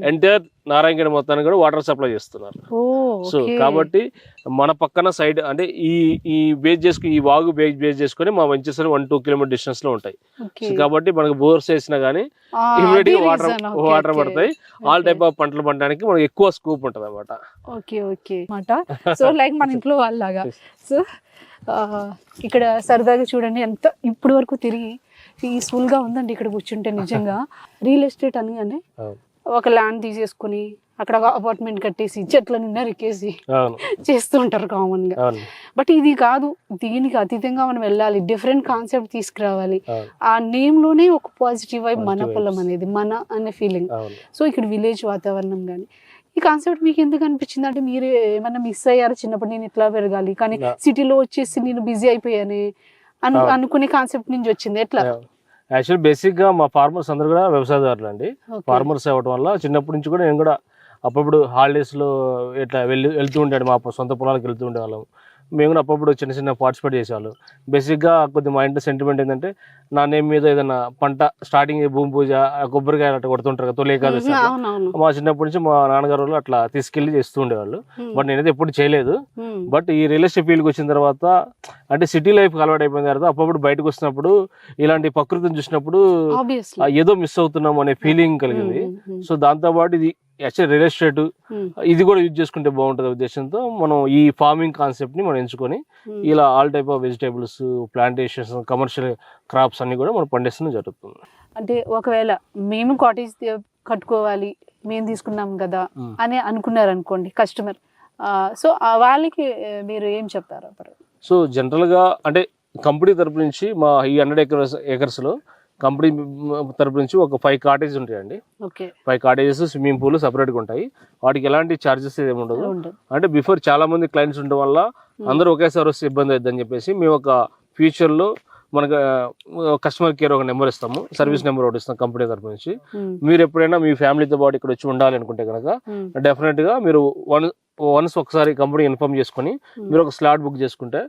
ఎంటైర్ నారాయణఖేడ్ మొత్తానికి కూడా వాటర్ సప్లై చేస్తున్నారు. సో కాబట్టి మన పక్కన సైడ్ అంటే ఈ బేస్ చేసుకుని, ఈ వాగు బేస్ చేసుకుని మా వెంచర్స్ 1-2 kilometer డిస్టెన్స్ లో ఉంటాయి. సో కాబట్టి మనకు బోర్స్ వేసినా గానీ ఇమీడియట్ గా వాటర్ పడతాయి. ఆల్ టైప్ ఆఫ్ పంటలు పండడానికి మనకి ఎక్కువ స్కోప్ ఉంటుంది అనమాట. సో లైక్ మన ఇంట్లో వాళ్ళలాగా. సో ఇక్కడ సరదాగా చూడండి ఎంత ఇప్పుడు వరకు తిరిగి పీస్ఫుల్ గా ఉందండి ఇక్కడ కూర్చుంటే. నిజంగా రియల్ ఎస్టేట్ అని ఒక ల్యాండ్ తీసేసుకుని అక్కడ ఒక అపార్ట్మెంట్ కట్టేసి చెట్ల నిండా రికేసి చేస్తూ ఉంటారు కామన్ గా. బట్ ఇది కాదు, దీనికి అతీతంగా మనం వెళ్ళాలి, డిఫరెంట్ కాన్సెప్ట్ తీసుకురావాలి. ఆ నేమ్ లోనే ఒక పాజిటివ్ వైబ్, మన పొలం అనేది, మన అనే ఫీలింగ్. సో ఇక్కడ విలేజ్ వాతావరణం కానీ ఈ కాన్సెప్ట్ మీకు ఎందుకు అనిపించింది? అంటే మీరు ఏమన్నా మిస్ అయ్యారు చిన్నప్పుడు, నేను ఇట్లా పెరగాలి కానీ సిటీలో వచ్చేసి నేను బిజీ అయిపోయాను అనుకునే కాన్సెప్ట్ నుంచి వచ్చింది ఎట్లా? యాక్చువల్లీ బేసిక్ గా మా ఫార్మర్స్ అందరూ కూడా వ్యవసాయదారులు అండి. ఫార్మర్స్ అవ్వడం వల్ల చిన్నప్పటి నుంచి కూడా నేను కూడా అప్పుడప్పుడు హాలిడేస్ లో ఇట్లా వెళ్తూ ఉంటాడు, మా సొంత పొలాలకు వెళ్తూ ఉండేవాళ్ళం. మేము కూడా అప్పుడప్పుడు చిన్న పార్టిసిపేట్ చేసేవాళ్ళు. బేసిక్గా కొద్దిగా మా ఇంట్లో సెంటిమెంట్ ఏంటంటే, నా నేమ్ మీద ఏదైనా పంట స్టార్టింగ్ భూమి పూజ, కొబ్బరికాయ అట్లా కొడుతుంటారు కదా తొలి ఏకాదశి, మా చిన్నప్పటి నుంచి మా నాన్నగారు వాళ్ళు అట్లా తీసుకెళ్లి చేస్తూ ఉండేవాళ్ళు. బట్ నేనైతే ఎప్పుడు చేయలేదు. బట్ ఈ రియల్ ఎస్టేట్ ఫీల్డ్కి వచ్చిన తర్వాత, అంటే సిటీ లైఫ్ అలవాటు అయిపోయిన తర్వాత అప్పుడప్పుడు బయటకు వస్తున్నప్పుడు ఇలాంటి ప్రకృతిని చూసినప్పుడు ఏదో మిస్ అవుతున్నాం అనే ఫీలింగ్ కలిగింది. సో దాంతోపాటు ఇది యాక్చువల్ రియల్ ఎస్టేట్ ఇది కూడా యూజ్ చేసుకుంటే బాగుంటుంది ఉద్దేశంతో మనం ఈ ఫార్మింగ్ కాన్సెప్ట్ ని మనం ఎంచుకొని ఇలా all type of vegetables, plantations, commercial crops అన్ని కూడా మనం పండిస్తూ జరుగుతుంది. అంటే ఒకవేళ మేము కాటేజ్ కట్టుకోవాలి, మేము తీసుకున్నాం కదా అని అనుకున్నారు అనుకోండి కస్టమర్, సో వాళ్ళకి మీరు ఏం చెప్తారు? సో జనరల్ గా అంటే కంపెనీ తరపు నుంచి మా ఈ 100 acres లో కంపెనీ తరపు నుంచి ఒక 5 కాటేజెస్ ఉంటాయండి. 5 కాటేజెస్, స్విమ్మింగ్ పూల్ సపరేట్గా ఉంటాయి. వాటికి ఎలాంటి ఛార్జెస్ ఏమి ఉండదు. అంటే బిఫోర్ చాలా మంది క్లయింట్స్ ఉండడం వల్ల అందరూ ఒకేసారి వస్తే ఇబ్బంది అవుతుందని చెప్పేసి మేము ఒక ఫ్యూచర్లో మనకు కస్టమర్ కేర్ ఒక నెంబర్ ఇస్తాము, సర్వీస్ నెంబర్ ఒకటి ఇస్తాం కంపెనీ తరపు నుంచి. మీరు ఎప్పుడైనా మీ ఫ్యామిలీతో పాటు ఇక్కడ వచ్చి ఉండాలి అనుకుంటే కనుక డెఫినెట్ గా మీరు వన్స్ ఒకసారి కంపెనీ ఇన్ఫార్మ్ చేసుకొని మీరు ఒక స్లాట్ బుక్ చేసుకుంటే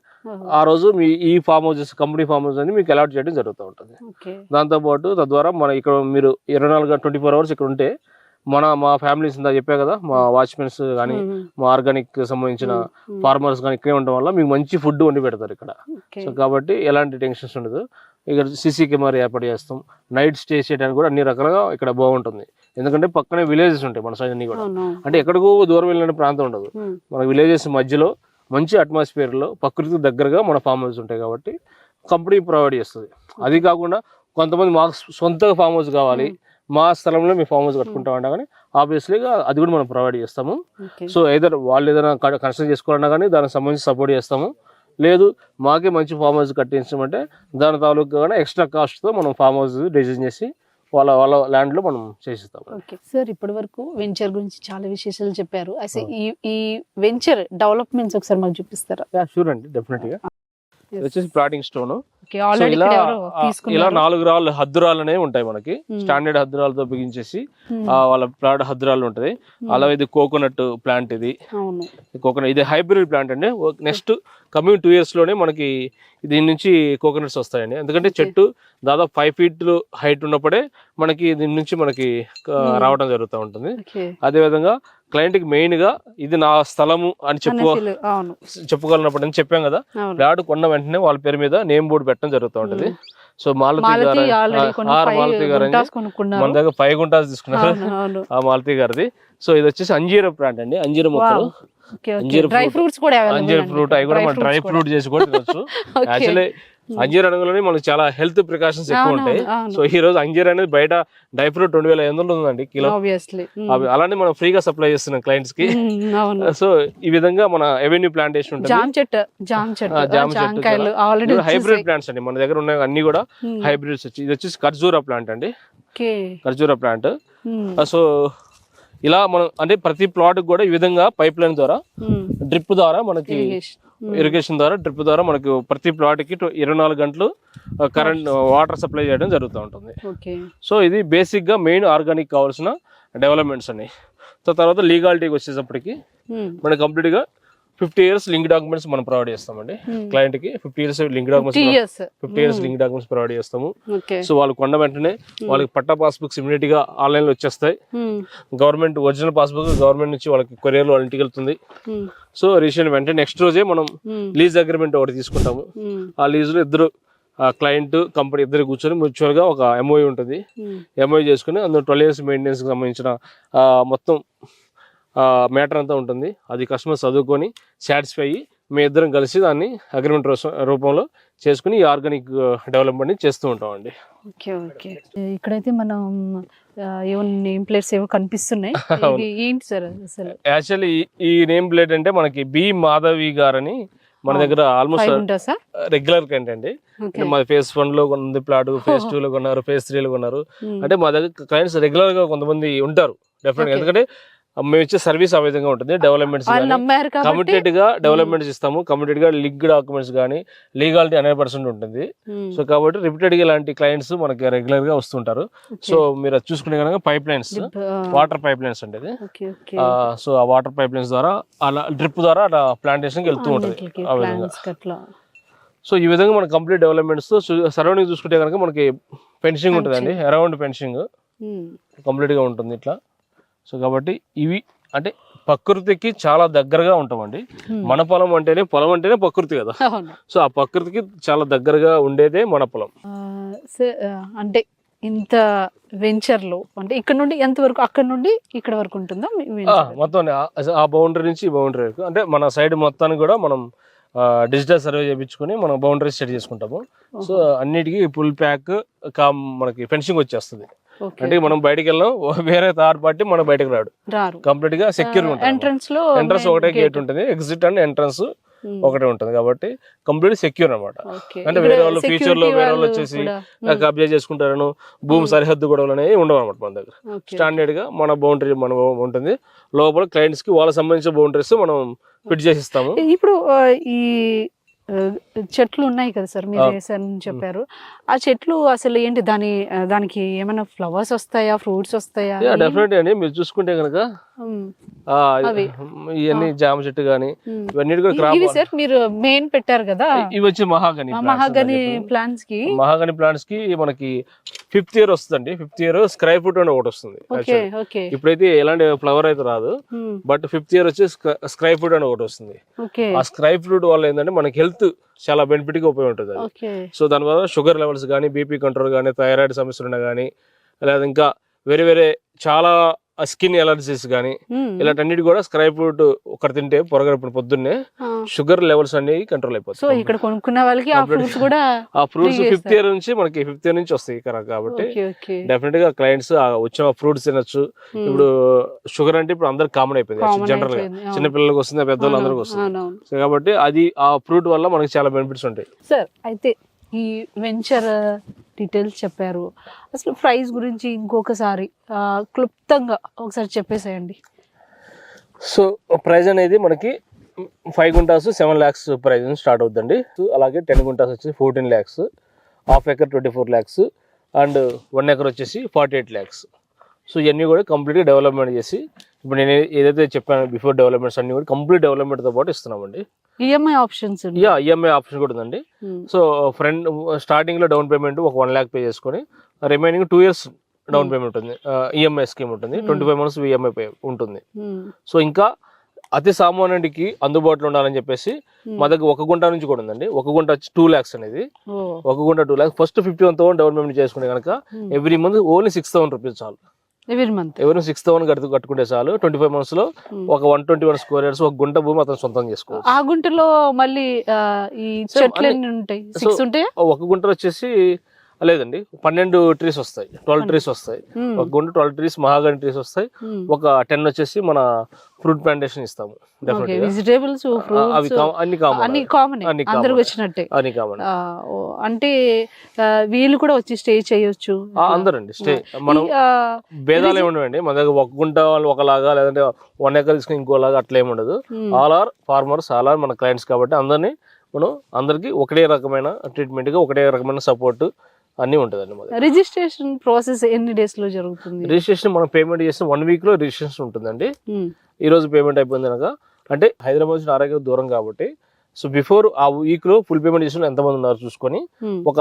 ఆ రోజు మీ ఈ form houses company farm house అని మీకు అలాట్ చేయడం జరుగుతూ ఉంటుంది. దాంతోపాటు తద్వారా మన ఇక్కడ మీరు 24 hours ఇక్కడ ఉంటే మా ఫ్యామిలీస్ ఇందా చెప్పా కదా, మా వాచ్మెన్స్ కానీ మా ఆర్గానిక్ సంబంధించిన ఫార్మర్స్ కానీ ఇక్కడే ఉండడం వల్ల మీకు మంచి ఫుడ్ వండి పెడతారు ఇక్కడ. సో కాబట్టి ఎలాంటి టెన్షన్స్ ఉండదు. ఇక్కడ సీసీ కెమెరా ఏర్పాటు చేస్తాం. నైట్ స్టే చేయడానికి కూడా అన్ని రకాలుగా ఇక్కడ బాగుంటుంది. ఎందుకంటే పక్కనే విలేజెస్ ఉంటాయి మన సైడ్ అన్ని కూడా. అంటే ఎక్కడికో దూరం వెళ్ళిన ప్రాంతం ఉండదు. మన విలేజెస్ మధ్యలో మంచి అట్మాస్ఫియర్లో ప్రకృతికి దగ్గరగా మన ఫామ్ హౌస్ ఉంటాయి కాబట్టి కంపెనీ ప్రొవైడ్ చేస్తుంది. అది కాకుండా కొంతమంది మాకు సొంతగా ఫామ్ హౌస్ కావాలి, మా స్థలంలో మీ ఫామ్ హౌస్ కట్టుకుంటాం అన్నా కానీ ఆబ్వియస్లీగా అది కూడా మనం ప్రొవైడ్ చేస్తాము. సో ఏదైనా వాళ్ళు ఏదైనా కన్స్ట్రక్ట్ చేసుకోవాలన్నా కానీ దానికి సంబంధించి సపోర్ట్ చేస్తాము. లేదు మాకే మంచి ఫామ్ హౌస్ కట్టించమంటే దాని తాలూకా ఎక్స్ట్రా కాస్ట్తో మనం ఫామ్ హౌస్ డిజైన్ చేసి వాళ్ళ ల్యాండ్లో మనం చేసిస్తాం. ఓకే సార్, ఇప్పటి వరకు వెంచర్ గురించి చాలా విశేషాలు చెప్పారు. అసలు ఈ వెంచర్ డెవలప్మెంట్స్ ఒకసారి మాకు చూపిస్తారా? షూర్ అండి, డెఫినెట్గా. ఇది వచ్చేసి ప్లాటింగ్ స్టోన్. ఇలా 4 రాళ్ళు హద్దురాలు అనేవి ఉంటాయి మనకి. స్టాండర్డ్ హద్దురాలతో బిగించేసి వాళ్ళ ప్లాట్ హద్దురాలు ఉంటది. అలా ఇది కోకోనట్ ప్లాంట్. ఇది కోకోనట్, ఇది హైబ్రిడ్ ప్లాంట్ అండి. నెక్స్ట్ కమింగ్ 2 years లోనే మనకి దీని నుంచి కోకోనట్స్ వస్తాయండి. ఎందుకంటే చెట్టు దాదాపు 5 feet హైట్ ఉన్నప్పుడే మనకి దీని నుంచి మనకి రావడం జరుగుతూ ఉంటుంది. అదే విధంగా క్లయింట్ కి మెయిన్ గా ఇది నా స్థలము అని చెప్పుకోవాలన్నప్పుడు అని చెప్పాం కదా, ప్లాట్ కొన్న వెంటనే వాళ్ళ పేరు మీద నేమ్ బోర్డు పెట్టడం జరుగుతూ ఉంటది. సో మాలతి గారు మన దగ్గర 5 గుంటాలు తీసుకున్నారు, ఆ మాలతి గారిది. సో ఇది వచ్చేసి అంజీరా ప్లాంట్ అండి. అంజీరా మొక్కలు, అంజీర్ ఫ్రూట్ అవి కూడా మనం డ్రై ఫ్రూట్ చేసి కూడా తినొచ్చు. యాక్చువల్లీ అంజీర్ అనగానే మనకు చాలా హెల్త్ ప్రికాషన్స్ ఎక్కువ ఉంటాయి. సో ఈ రోజు అంజీర్ అనేది బయట డ్రై ఫ్రూట్ 2500 ఉందండి కిలో. అలానే మనం ఫ్రీగా సప్లై చేస్తున్నాం క్లయింట్స్ కి. సో ఈ విధంగా మన ఎవెన్యూ ప్లాంటేషన్ ఉంటుంది. హైబ్రిడ్ ప్లాంట్స్ అండి మన దగ్గర ఉన్న అన్ని కూడా హైబ్రిడ్స్. ఇది వచ్చేసి ఖర్జూరా ప్లాంట్ అండి, ఖర్జూరా ప్లాంట్. సో ఇలా మనం అంటే ప్రతి ప్లాట్ కూడా ఈ విధంగా పైప్ లైన్ ద్వారా డ్రిప్ ద్వారా మనకి ఇరిగేషన్ ద్వారా డ్రిప్ ద్వారా మనకు ప్రతి ప్లాట్ కి 24 గంటలు కరెంట్ వాటర్ సప్లై చేయడం జరుగుతూ ఉంటుంది. సో ఇది బేసిక్ గా మెయిన్ ఆర్గానిక్ కావాల్సిన డెవలప్మెంట్స్ అని. సో తర్వాత లీగాలిటీకి వచ్చేటప్పటికి మనం కంప్లీట్ గా 50 years లింక్ డాక్యుమెంట్స్ మనం ప్రొవైడ్ చేస్తామండి క్లయింట్ కి. 50 years లింక్ డాక్యుమెంట్స్ ప్రొవైడ్ చేస్తాము. సో వాళ్ళు కొన్న వెంటనే వాళ్ళకి పట్టా పాస్బుక్స్ ఇమీడియట్ గా ఆన్లైన్ లో వచ్చేస్తాయి. గవర్నమెంట్ ఒరిజినల్ పాస్బుక్ గవర్నమెంట్ నుంచి వాళ్ళకి కొరియర్ లో ఇంటికి వెళ్తుంది. సో రిజిస్ట్రేషన్ వెంటనే నెక్స్ట్ రోజే మనం లీజ్ అగ్రిమెంట్ ఒకటి తీసుకుంటాము. ఆ లీజ్ లో ఇద్దరు క్లయింట్ కంపెనీ ఇద్దరు కూర్చొని మ్యూచువల్ గా ఒక ఎంఓయూ ఉంటుంది. ఎంఓయూ చేసుకుని అందులో 12 years మెయింటెనెన్స్ కి సంబంధించిన మొత్తం మ్యాటర్ అంతా ఉంటుంది. అది కస్టమర్ చదువుకొని సాటిస్ఫై అయ్యి మీ ఇద్దరం కలిసి దాన్ని అగ్రిమెంట్ రూపంలో చేసుకుని ఈ ఆర్గానిక్ డెవలప్మెంట్ చేస్తూ ఉంటాం అండి. ఓకే ఓకే, ఇక్కడైతే మనం నేమ్ ప్లేట్స్ ఏవో కనిపిస్తున్నాయి. ఏంటి సార్ అసలు? యాక్చువల్లీ ఈ నేమ్ ప్లేట్ అంటే మనకి బి మాధవి గారని మన దగ్గర ఆల్మోస్ట్ రెగ్యులర్ క్లయింట్ అండి. మా ఫేజ్ 1 లో ఉంది ప్లాట్, ఫేజ్ 2 లో కొన్నారు, ఫేజ్ 3 లో కొన్నారు. అంటే మా దగ్గర క్లయింట్స్ రెగ్యులర్ గా కొంతమంది ఉంటారు డెఫినెట్ గా. ఎందుకంటే మేము ఇచ్చే సర్వీస్ ఆ విధంగా ఉంటుంది. డెవలప్మెంట్స్ కమిటెడ్ గా డెవలప్మెంట్స్ ఇస్తాము. కమిటెడ్ గా లింక్ డాక్యుమెంట్స్ కానీ లీగాలిటీ 100% ఉంటుంది. సో కాబట్టి రిపీటెడ్ గా ఇలాంటి క్లయింట్స్ మనకి రెగ్యులర్ గా వస్తుంటారు. సో మీరు అది చూసుకునే కనుక pipe lines, water pipe lines అంటే ఇది. సో ఆ వాటర్ పైప్ లైన్స్ ద్వారా అలా డ్రిప్ ద్వారా అలా ప్లాంటేషన్ కి వెళ్తూ ఉంటుంది ఆ విధంగా. సో ఈ విధంగా మన కంప్లీట్ డెవలప్మెంట్స్ సరౌండింగ్ చూసుకుంటే కనుక మనకి ఫెన్సింగ్ ఉంటుందండి. అరౌండ్ ఫెన్సింగ్ కంప్లీట్ గా ఉంటుంది ఇట్లా. సో కాబట్టి ఇవి అంటే ప్రకృతికి చాలా దగ్గరగా ఉంటామండి. మన పొలం అంటేనే ప్రకృతి కదా. సో ఆ ప్రకృతికి చాలా దగ్గరగా ఉండేదే మన పొలం. అంటే ఇంత వెంచర్ లో అంటే ఇక్కడ నుండి ఎంత వరకు, అక్కడ నుండి ఇక్కడ వరకు ఉంటుందా మొత్తం? ఆ బౌండరీ నుంచి ఈ బౌండరీ వరకు అంటే మన సైడ్ మొత్తాన్ని కూడా మనం డిజిటల్ సర్వే చేయించుకొని మనం బౌండరీ సెట్ చేసుకుంటాము. సో అన్నిటికీ ఫుల్ ప్యాక్ మనకి ఫెన్సింగ్ వచ్చేస్తుంది. అంటే మనం బయటకు వెళ్ళాం, వేరే థర్డ్ పార్టీ మనం బయటకు రాడు. కంప్లీట్ గా సెక్యూర్ ఉంటుంది. ఎంట్రన్స్ ఒకటే గేట్ ఉంటుంది, ఎగ్జిట్ అండ్ ఎంట్రన్స్ ఒకటే ఉంటుంది. కాబట్టి కంప్లీట్ సెక్యూర్ అనమాట. అంటే వేరే వాళ్ళు ఫ్యూచర్ లో వేరే వాళ్ళు వచ్చేసి కబ్జా చేసుకుంటారను, భూమి సరిహద్దు గొడవలు అనేవి ఉండవు అనమాట మన దగ్గర. స్టాండర్డ్ గా మన బౌండరీ మనం ఉంటుంది. లోపల క్లయింట్స్ కి వాళ్ళకి సంబంధించిన బౌండరీస్ మనం ఫిట్ చేసి ఇస్తాము. ఇప్పుడు ఈ చెట్లు ఉన్నాయి కదా సార్, మీరు వేసారని చెప్పారు. ఆ చెట్లు అసలు ఏంటి, దానికి ఏమైనా ఫ్లవర్స్ వస్తాయా, ఫ్రూట్స్ వస్తాయా? డెఫినెట్ అండి. మీరు చూసుకుంటే కనుక అవి. ఇవన్నీ జామ చెట్టు కానీ ఇవన్నీ కూడా ఇవి క్రాప్. సార్ మీరు మెయిన్ పెట్టారు కదా ఇవి వచ్చి మహాగని ప్లాంట్స్ కి. మహాగని ప్లాంట్స్ కి మనకి 5th ఇయర్ వస్తుందండి. 5th ఇయర్ స్క్రై ఫ్రూట్ అని ఒకటి వస్తుంది. ఇప్పుడైతే ఎలాంటి ఫ్లవర్ అయితే రాదు, బట్ 5th ఇయర్ వచ్చి స్క్రై ఫ్రూట్ అని ఒకటి వస్తుంది. ఆ స్క్రై ఫ్రూట్ వల్ల ఏంటంటే మనకి హెల్త్ చాలా బెనిఫిట్ గా ఉపయోగపడుతుంది అది. సో దానివల్ల షుగర్ లెవెల్స్ కానీ, బీపీ కంట్రోల్ కానీ, థైరాయిడ్ సమస్యలు ఉన్నా కానీ, లేదా ఇంకా వేరే వేరే చాలా స్కిన్ ఎలర్జీస్ కానీ ఇలాంటి కూడా స్క్రై ఫ్రూట్ ఒకటి తింటే పొరగప్పుడు పొద్దున్నే షుగర్ లెవెల్స్ అన్ని కంట్రోల్ అయిపోతాయి. సో ఇక్కడ కొనుక్కున్న వాళ్ళకి ఆ ఫ్రూట్స్ కూడా ఆ ఫ్రూట్స్ 5th ఇయర్ నుంచి మనకి 5th ఇయర్ నుంచి వస్తాయి కాబట్టి డెఫినెట్ గా క్లయింట్స్ వచ్చిన ఫ్రూట్స్ తినొచ్చు. ఇప్పుడు షుగర్ అంటే ఇప్పుడు అందరికి కామన్ అయిపోయింది జనరల్ గా, చిన్న పిల్లలకు వస్తుంది, పెద్దవాళ్ళు అందరికి వస్తుంది. సో కాబట్టి అది ఆ ఫ్రూట్ వల్ల మనకి చాలా బెనిఫిట్స్ ఉంటాయి. సార్ అయితే ఈ వెంచర్ డీటెయిల్స్ చెప్పారు, అసలు ప్రైస్ గురించి ఇంకొకసారి క్లుప్తంగా ఒకసారి చెప్పేసేయండి. సో ప్రైస్ అనేది మనకి 5 గుంటాస్ 7 lakhs ప్రైస్ స్టార్ట్ అవుతుందండి. అలాగే 10 గుంటాస్ వచ్చి 14 lakhs, half acre 24 lakhs and 1 acre వచ్చేసి 48 lakhs. సో ఇవన్నీ కూడా కంప్లీట్గా డెవలప్మెంట్ చేసి ఇప్పుడు నేను ఏదైతే చెప్పాను బిఫోర్ డెవలప్మెంట్స్ అన్ని కూడా కంప్లీట్ డెవలప్మెంట్తో పాటు ఇస్తున్నామండి. ఈఎంఐ ఆప్షన్స్ ఈఎంఐ ఆప్షన్ కూడా ఉందండి. సో ఫ్రెండ్ స్టార్టింగ్ లో డౌన్ పేమెంట్ ఒక 1 lakh పే చేసుకొని రిమైనింగ్ 2 years డౌన్ పేమెంట్ ఉంది, ఈఎంఐ స్కీమ్ ఉంటుంది, 25 months ఈఎంఐ పే ఉంటుంది. సో ఇంకా అతి సామాన్యుడికి అందుబాటులో ఉండాలని చెప్పేసి మా దగ్గర 1 గుంట నుంచి కూడా ఉందండి. 1 గుంట వచ్చి 2 lakhs అనేది, 1 గుంట 2 lakhs. ఫస్ట్ 51,000 డౌన్ పేమెంట్ చేసుకునే కనుక ఎవ్రీ మంత్ ఓన్లీ 6,000 rupees చాలు. ఎవరు 6,000 కట్టుకుంటే చాలు. 25 months లో ఒక 121 square yards, 1 గుంట భూమి అతను సొంతం చేసుకోవచ్చు. ఆ గుంటలో మళ్ళీ ఈ చెట్లు ఎన్ని ఉంటాయి? 6 ఉంటాయి. 1 గుంట వచ్చేసి లేదండి 12 trees వస్తాయి, 12 trees వస్తాయి. 1 గుంట 12 trees మహాగని ట్రీస్ వస్తాయి. ఒక 10 వచ్చేసి మన ఫ్రూట్ ప్లాంటేషన్ ఇస్తాము. వెజిటేబుల్స్ అన్ని కామన్ అందరికి వచ్చినట్టే అన్ని కామన్. అంటే వీళ్ళు కూడా వచ్చి స్టే చేయొచ్చు అందరండి. స్టే మనం భేదాలు ఏముండవండి మన దగ్గర. 1 గుంట వాళ్ళు ఒకలాగా, లేదంటే 1 acre తీసుకుని ఇంకోలాగా అట్లా ఏముండదు. All are farmers, all are మన క్లయింట్స్ కాబట్టి అందరినీ మనం అందరికి ఒకటే రకమైన ట్రీట్మెంట్ గా, ఒకటే రకమైన సపోర్ట్ అన్ని ఉంటుందండి. రిజిస్ట్రేషన్ ప్రాసెస్ ఎన్ని డేస్ లో జరుగుతుంది? రిజిస్ట్రేషన్ మనం పేమెంట్ చేసిన 1 week లో రిజిస్ట్రేషన్ ఉంటుందండి. ఈ రోజు పేమెంట్ అయిపోయింది కనుక, అంటే హైదరాబాద్ నుంచి ఆరోగ్య దూరం కాబట్టి, సో బిఫోర్ ఆ వీక్ లో ఫుల్ పేమెంట్ చేసిన ఎంతమంది ఉన్నారు చూసుకొని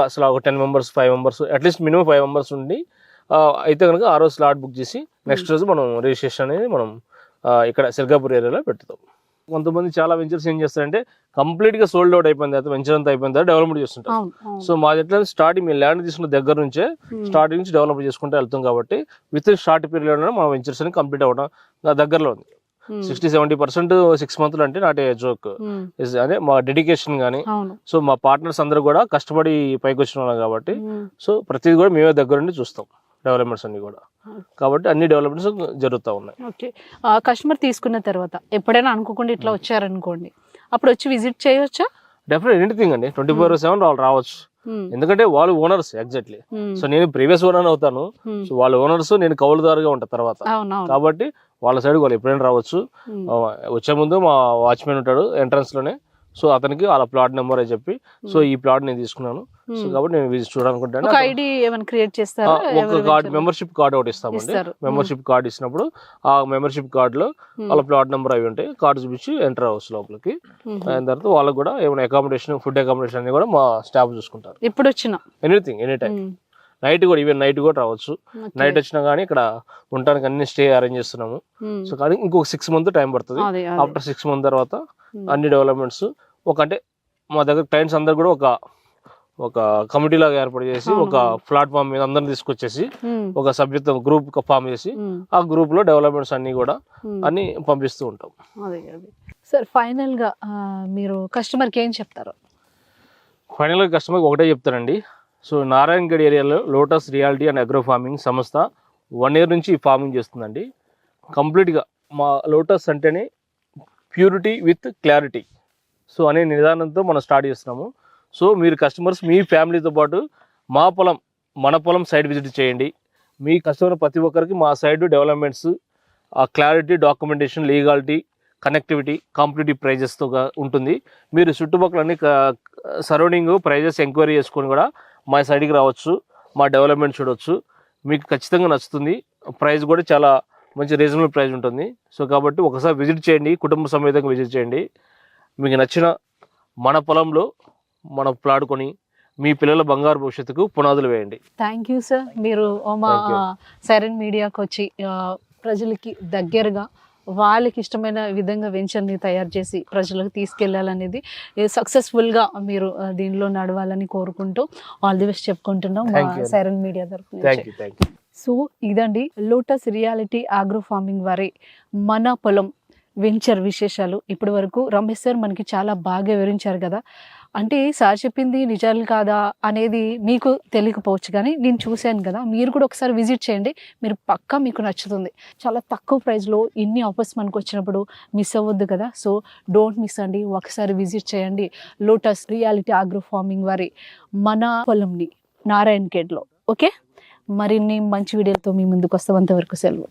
అసలు ఒక 10 members 5 members at least minimum 5 members ఉండి అయితే కనుక ఆ రోజు స్లాట్ బుక్ చేసి నెక్స్ట్ రోజు మనం రిజిస్ట్రేషన్ అనేది మనం ఇక్కడ సిర్గాపూర్ ఏరియాలో పెడతాం. కొంతమంది చాలా వెంచర్స్ ఏం చేస్తారంటే కంప్లీట్ గా సోల్డ్ అవుట్ అయిపోయింది తర్వాత, వెంచర్ అంతా అయిపోయిన తర్వాత డెవలప్మెంట్ చేస్తుంటారు. సో మాది ఎట్లా స్టార్టింగ్ మీ ల్యాండ్ తీసుకున్న దగ్గర నుంచే స్టార్టింగ్ నుంచి డెవలప్ చేసుకుంటూ వెళ్తాం కాబట్టి విత్ ఇన్ షార్ట్ పీరియడ్ లో మా వెంచర్స్ అని కంప్లీట్ అవ్వడం దగ్గరలో ఉంది. 60-70% 6 months అంటే నాట్ ఏ జోక్. అదే మా డెడికేషన్ కానీ, సో మా పార్ట్నర్స్ అందరూ కూడా కష్టపడి పైకి వచ్చిన వాళ్ళం కాబట్టి, సో ప్రతిదీ కూడా మేమే దగ్గరుండి చూస్తాం డెవలప్మెంట్స్ అన్ని కూడా. కాబట్టి అన్ని డెవలప్మెంట్స్ జరుగుతూ ఉన్నాయి. ఓకే, కస్టమర్ తీసుకున్న తర్వాత ఎప్పుడైనా అనుకోకుండా ఇట్లా వచ్చారనుకోండి, అప్పుడు వచ్చి విజిట్ చేయొచ్చా? డెఫినెట్ ఎనీథింగ్ అండి, 24/7 వాళ్ళు రావచ్చు. ఎందుకంటే వాళ్ళు ఓనర్స్ ఎగ్జాక్ట్లీ. సో నేను ప్రీవియస్ ఓనర్ అవుతాను, సో వాళ్ళ ఓనర్స్, నేను కౌలుదారుగా ఉంటా తర్వాత. కాబట్టి వాళ్ళ సైడ్ వాళ్ళు ఎప్పుడైనా రావచ్చు. వచ్చే ముందు మా వాచ్మెన్ ఉంటాడు ఎంట్రన్స్ లోనే, సో అతనికి వాళ్ళ ప్లాట్ నెంబర్ అని చెప్పి, సో ఈ ప్లాట్ నేను తీసుకున్నాను, సో కాబట్టి నేను విజిట్ చూడాలనుకుంటాను. ఒక ఐడి ఏమైనా క్రియేట్ చేస్తారా? ఒక కార్డ్, మెంబర్షిప్ కార్డ్ ఒకటి ఇస్తామండి. మెంబర్షిప్ కార్డ్ ఇచ్చినప్పుడు ఆ మెంబర్షిప్ కార్డ్ లో వాళ్ళ ప్లాట్ నెంబర్ అవి ఉంటాయి, కార్డు చూపించి ఎంటర్ అవ్వచ్చు లోపలికి. అయిన తర్వాత వాళ్ళకి కూడా ఏమైనా అకామిడేషన్, ఫుడ్ అకామిడేషన్ అన్ని కూడా మా స్టాఫ్ చూసుకుంటారు. ఎప్పుడు వచ్చినా ఎనీథింగ్ ఎనీ టైం, నైట్ కూడా, ఈవెన్ నైట్ కూడా రావచ్చు. నైట్ వచ్చినా కానీ ఇక్కడ ఉండడానికి అన్ని స్టే అరేంజ్ చేస్తున్నాము. సో కానీ ఇంకొక 6 months టైం పడుతుంది. ఆఫ్టర్ 6 months తర్వాత అన్ని డెవలప్మెంట్స్ అంటే మా దగ్గర క్లయింట్స్ అందరు కూడా ఒక కమిటీ లాగా ఏర్పాటు చేసి, ఒక ప్లాట్ఫామ్ మీద అందరిని తీసుకొచ్చేసి ఒక సభ్యత్వం గ్రూప్ ఫామ్ చేసి ఆ గ్రూప్ లో డెవలప్మెంట్స్ అన్ని కూడా అన్ని పంపిస్తూ ఉంటాం. సార్ ఫైనల్ గా మీరు కస్టమర్ కి ఏం చెప్తారు? ఫైనల్ గా కస్టమర్ ఒకటే చెప్తారండి. సో నారాయణగఢ్ ఏరియాలో lotus reality and agro farming సంస్థ 1 year నుంచి ఫార్మింగ్ చేస్తుందండి. కంప్లీట్గా మా లోటస్ అంటేనే ప్యూరిటీ విత్ క్లారిటీ, సో అనే నిదానంతో మనం స్టార్ట్ చేస్తున్నాము. సో మీరు కస్టమర్స్ మీ ఫ్యామిలీతో పాటు మా పొలం, మన పొలం సైడ్ విజిట్ చేయండి. మీ కస్టమర్ ప్రతి ఒక్కరికి మా సైడ్ డెవలప్మెంట్స్, ఆ clarity, documentation, legality, connectivity, competitive ప్రైజెస్తో ఉంటుంది. మీరు చుట్టుపక్కల అన్ని సరౌండింగ్ ప్రైజెస్ ఎంక్వైరీ చేసుకొని కూడా మా సైడ్కి రావచ్చు, మా డెవలప్మెంట్ చూడవచ్చు. మీకు ఖచ్చితంగా నచ్చుతుంది. ప్రైస్ కూడా చాలా మంచి రీజనబుల్ ప్రైస్ ఉంటుంది. సో కాబట్టి ఒకసారి విజిట్ చేయండి, కుటుంబ సమేతంగా విజిట్ చేయండి. మీకు నచ్చిన మన పొలంలో మనం ప్లాట్ కొని మీ పిల్లల బంగారు భవిష్యత్తుకు పునాదులు వేయండి. Thank you sir. మీరు మా Thank you. సైరన్ మీడియాకి వచ్చి ప్రజలకి దగ్గరగా వాళ్ళకి ఇష్టమైన విధంగా వెంచర్ని తయారు చేసి ప్రజలకు తీసుకెళ్లాలనేది సక్సెస్ఫుల్గా మీరు దీనిలో నడవాలని కోరుకుంటూ ఆల్ ది బెస్ట్ చెప్పుకుంటున్నాం మా Thank you. సైరన్ మీడియా తరఫున. Thank you. సో ఇదండి లోటస్ రియాలిటీ ఆగ్రో ఫార్మింగ్ వారి మన పొలం వెంచర్ విశేషాలు. ఇప్పటి వరకు రమేష్ సార్ మనకి చాలా బాగా వివరించారు కదా. అంటే సార్ చెప్పింది నిజాలు కాదా అనేది మీకు తెలియకపోవచ్చు, కానీ నేను చూశాను కదా. మీరు కూడా ఒకసారి విజిట్ చేయండి, మీరు పక్కా మీకు నచ్చుతుంది. చాలా తక్కువ ప్రైస్లో ఇన్ని ఆఫర్స్ మనకు వచ్చినప్పుడు మిస్ అవ్వద్దు కదా. సో డోంట్ మిస్ అండి, ఒకసారి విజిట్ చేయండి లోటస్ రియాలిటీ ఆగ్రో ఫార్మింగ్ వారి మన పొలంని నారాయణఖేడ్లో. ఓకే, మరిన్ని మంచి వీడియోలతో మీ ముందుకు వస్తాం. అంతవరకు సెలవు.